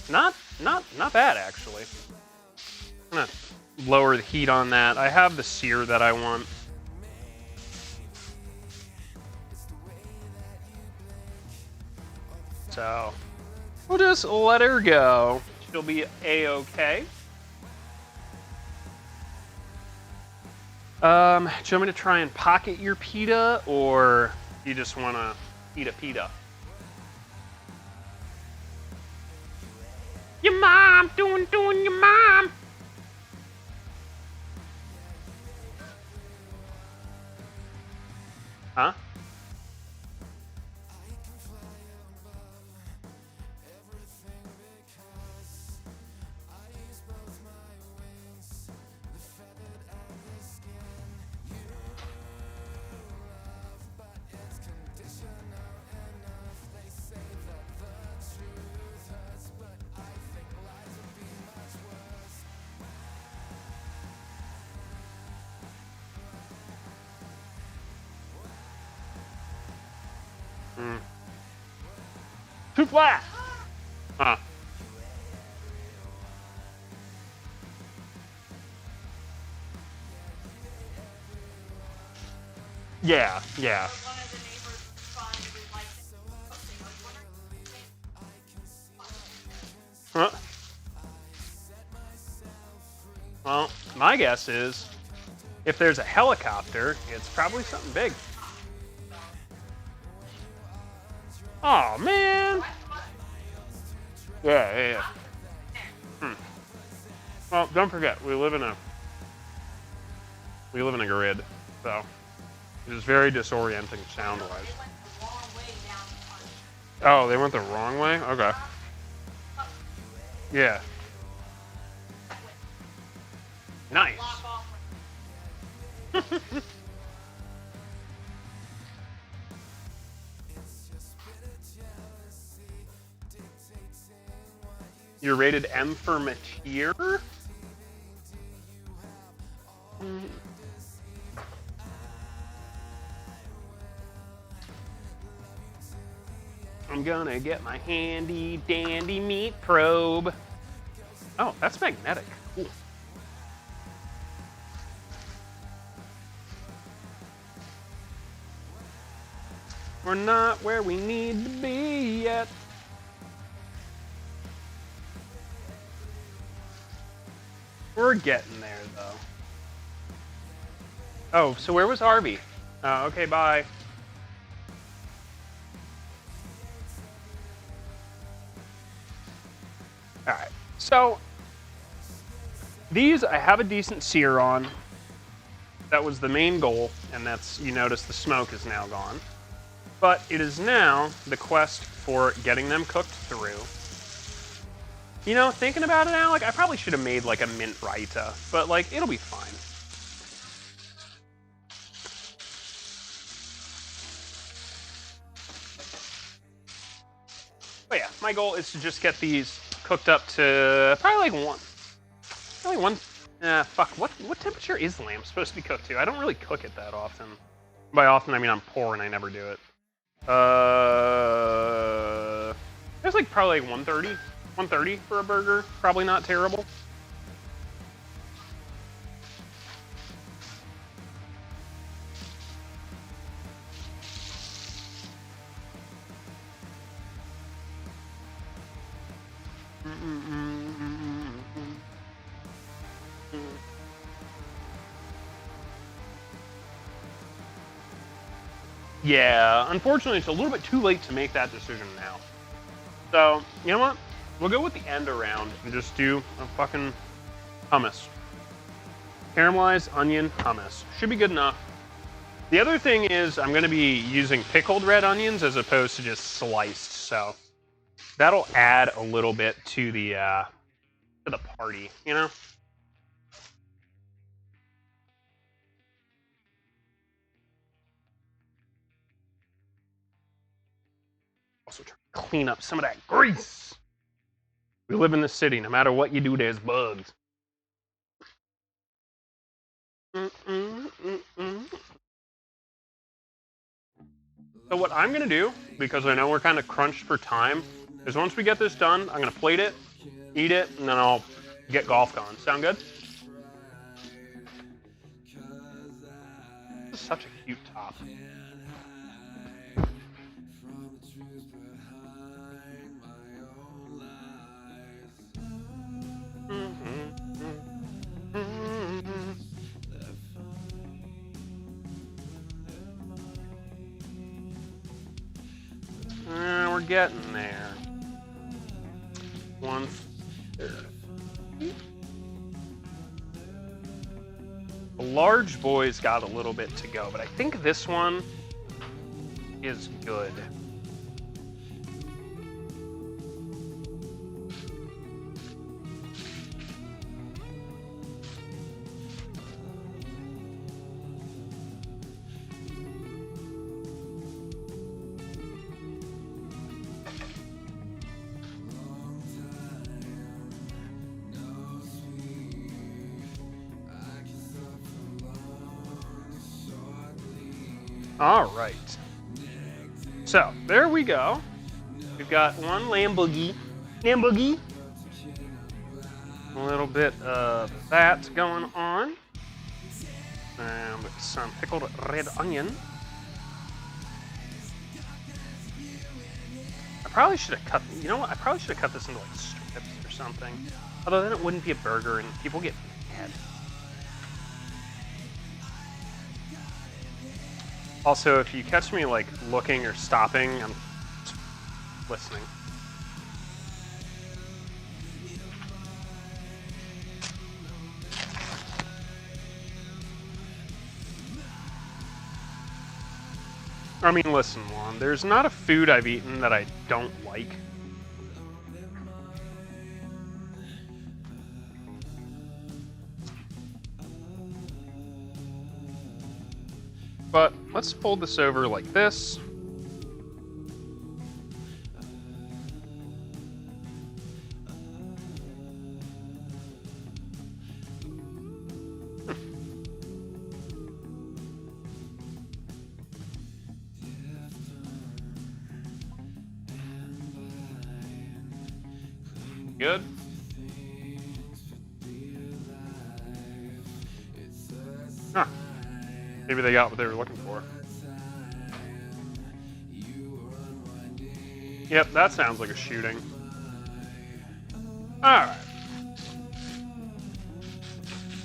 Not bad, actually. I'm gonna lower the heat on that. I have the sear that I want. So we'll just let her go. She'll be a-okay. Do you want me to try and pocket your pita, or you just want to eat a pita? Your mom, doing your mom. Huh? Too flat. Huh. Yeah, yeah. Huh? Well, my guess is if there's a helicopter, it's probably something big. Oh man. Yeah. Well, don't forget, we live in a grid, so it is very disorienting sound-wise. Oh, they went the wrong way? Okay. Yeah. Nice. You're rated M for mature? I'm gonna get my handy dandy meat probe. Oh, that's magnetic. Cool. We're not where we need to be yet. We're getting there, though. Oh, so where was Harvey? Okay, bye. Alright, so these I have a decent sear on. That was the main goal, and that's, you notice the smoke is now gone. But it is now the quest for getting them cooked through. You know, thinking about it now, like, I probably should have made, like, a mint raita, but, like, it'll be fine. But yeah, my goal is to just get these cooked up to probably one. Fuck. What temperature is lamb supposed to be cooked to? I don't really cook it that often. By often, I mean I'm poor and I never do it. It's like probably like 130. 130 for a burger. Probably not terrible. Yeah, unfortunately, it's a little bit too late to make that decision now. So, you know what? We'll go with the end around and just do a fucking hummus. Caramelized onion hummus. Should be good enough. The other thing is I'm going to be using pickled red onions as opposed to just sliced, so that'll add a little bit to the party, you know? Also try to clean up some of that grease. We live in the city. No matter what you do, there's bugs. So what I'm going to do, because I know we're kind of crunched for time, is once we get this done, I'm going to plate it, eat it, and then I'll get golf going. Sound good? This is such a cute top. getting there. One. The large boy's got a little bit to go, but I think this one is good. All right. So there we go. We've got one Lamborghini. A little bit of that going on. And some pickled red onion. I probably should have cut, you know what? I probably should have cut this into like strips or something. Although then it wouldn't be a burger and people get mad. Also, if you catch me like looking or stopping, I'm listening. I mean, listen, Juan, there's not a food I've eaten that I don't like. But let's fold this over like this. Good. Huh. Maybe they got what they were looking for. Yep, that sounds like a shooting. Alright.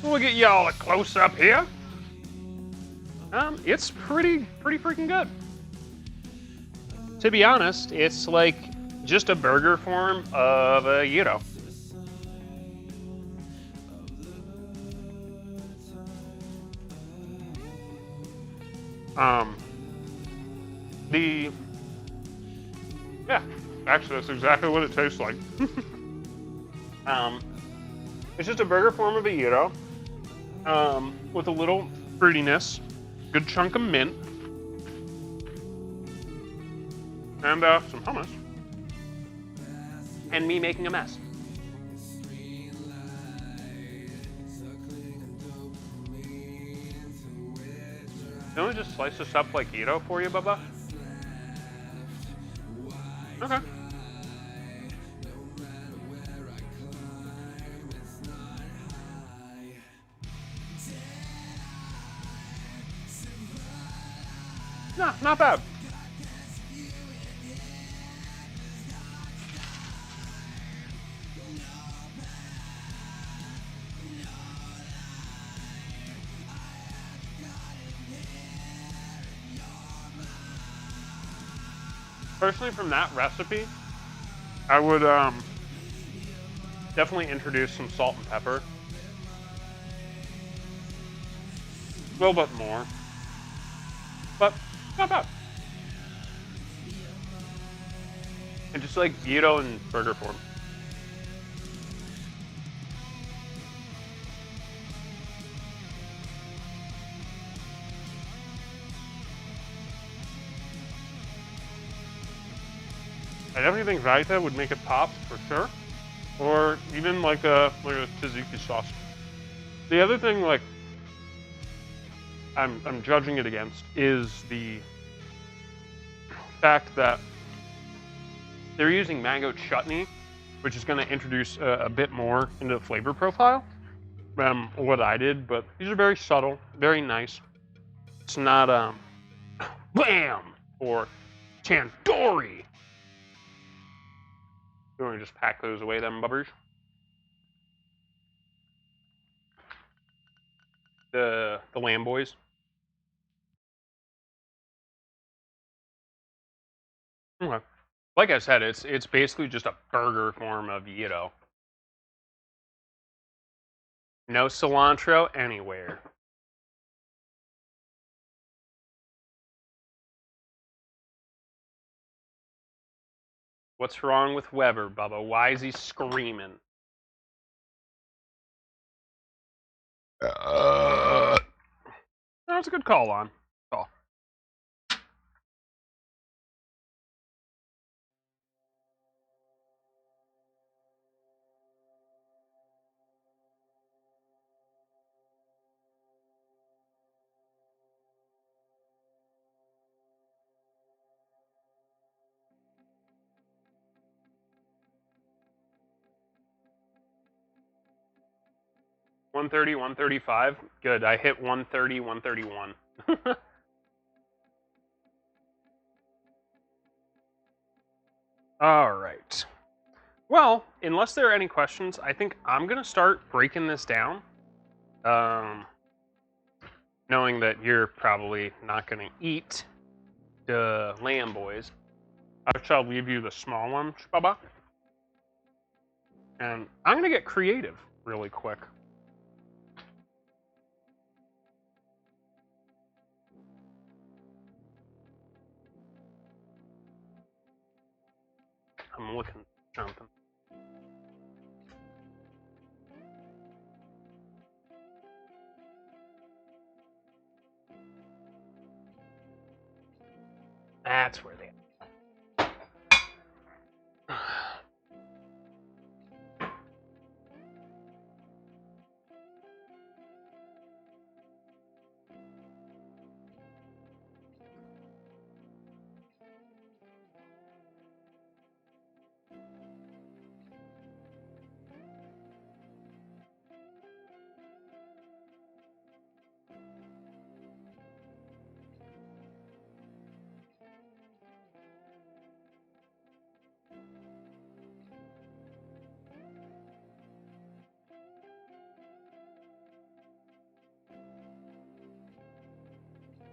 We'll get y'all a close-up here. It's pretty freaking good. To be honest, it's like just a burger form of a gyro. Yeah, actually that's exactly what it tastes like. It's just a burger form of a gyro, with a little fruitiness, good chunk of mint, and some hummus, and me making a mess. Can we just slice this up like gyro for you, Bubba? Okay. No, not bad. Personally, from that recipe, I would definitely introduce some salt and pepper. A little bit more. But not bad. And just like gyro in burger form. I definitely think raita would make it pop for sure, or even like a tzatziki sauce. The other thing, like, I'm judging it against is the fact that they're using mango chutney, which is going to introduce a bit more into the flavor profile than what I did. But these are very subtle, very nice. It's not bam or tandoori. You want to just pack those away, them bubbers? The lamb boys. Okay. Like I said, it's basically just a burger form of gyro. No cilantro anywhere. What's wrong with Weber, Bubba? Why is he screaming? That's a good call on. Call. One 130, 135. Good. I hit 130, 131. All right. Well, unless there are any questions, I think I'm going to start breaking this down. Knowing that you're probably not going to eat the lamb boys, I shall leave you the small ones, Bubba. And I'm going to get creative really quick. I'm looking at something. That's where they are.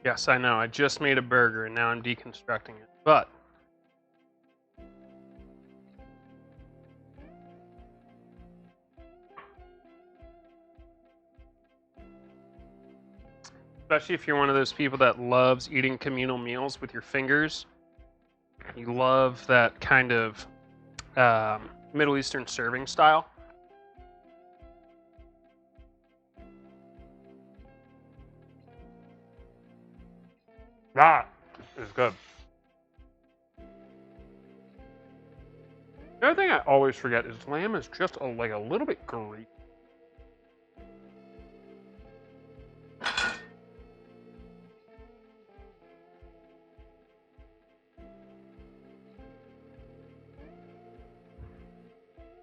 Yes, I know. I just made a burger and now I'm deconstructing it. But especially if you're one of those people that loves eating communal meals with your fingers, you love that kind of Middle Eastern serving style. That is good. The other thing I always forget is lamb is just like a little bit greasy.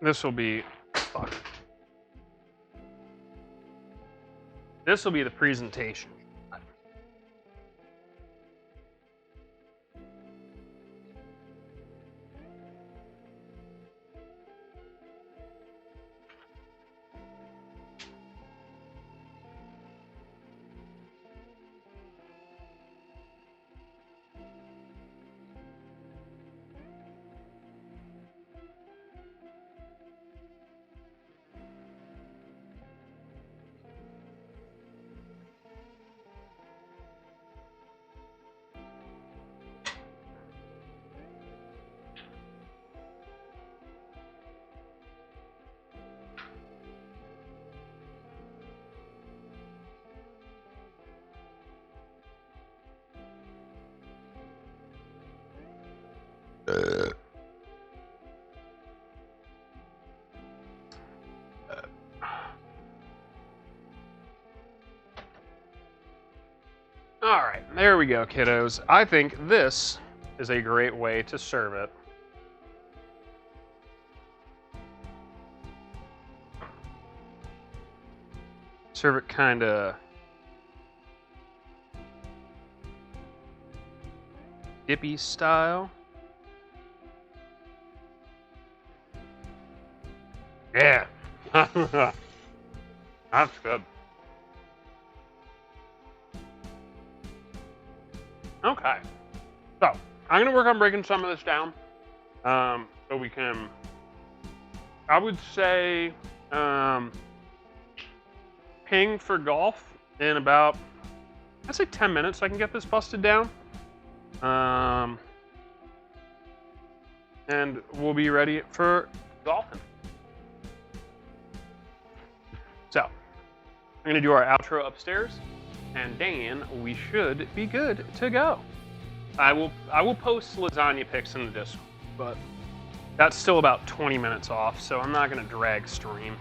This will be fuck. This will be the presentation. All right, there we go, kiddos. I think this is a great way to serve it. Serve it kind of dippy style. Yeah. That's good. Okay. So, I'm going to work on breaking some of this down. So we can, I would say, ping for golf in about, I'd say 10 minutes I can get this busted down. And we'll be ready for golfing. So, I'm gonna do our outro upstairs, and then we should be good to go. I will post lasagna pics in the Discord, but that's still about 20 minutes off, so I'm not gonna drag stream.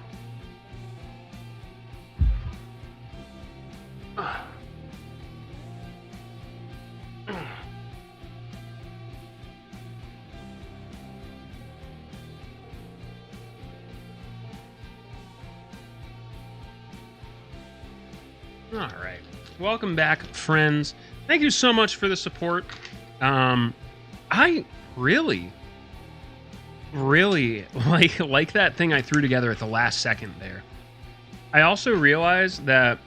All right, welcome back, friends. Thank you so much for the support. I really like that thing I threw together at the last second there. I also realized that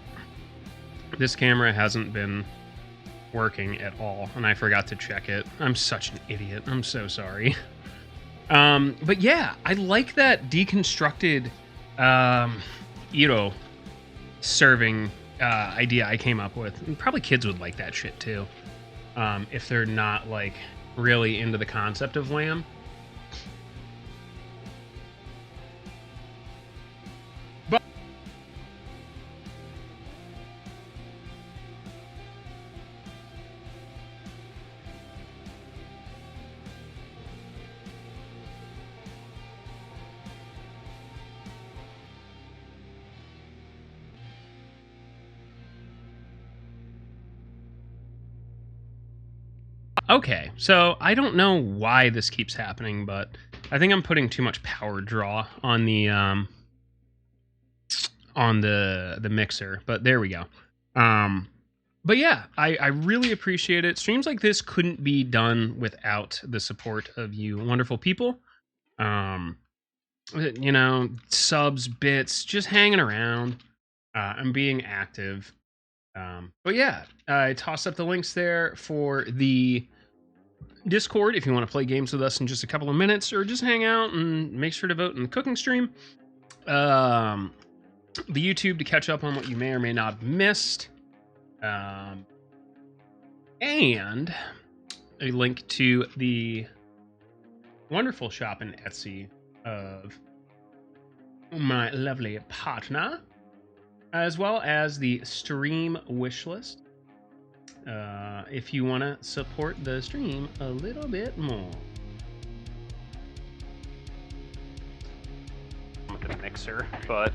this camera hasn't been working at all, and I forgot to check it. I'm such an idiot. I'm so sorry. But yeah, I like that deconstructed, serving idea I came up with. And probably kids would like that shit too, if they're not like really into the concept of lamb. But okay, so I don't know why this keeps happening, but I think I'm putting too much power draw on the mixer. But there we go. But yeah, I really appreciate it. Streams like this couldn't be done without the support of you wonderful people. Subs, bits, just hanging around and being active. But yeah, I tossed up the links there for the Discord if you want to play games with us in just a couple of minutes, or just hang out and make sure to vote in the cooking stream. The YouTube to catch up on what you may or may not have missed. And a link to the wonderful shop in Etsy of my lovely partner, as well as the stream wish list. If you want to support the stream a little bit more. With the mixer, but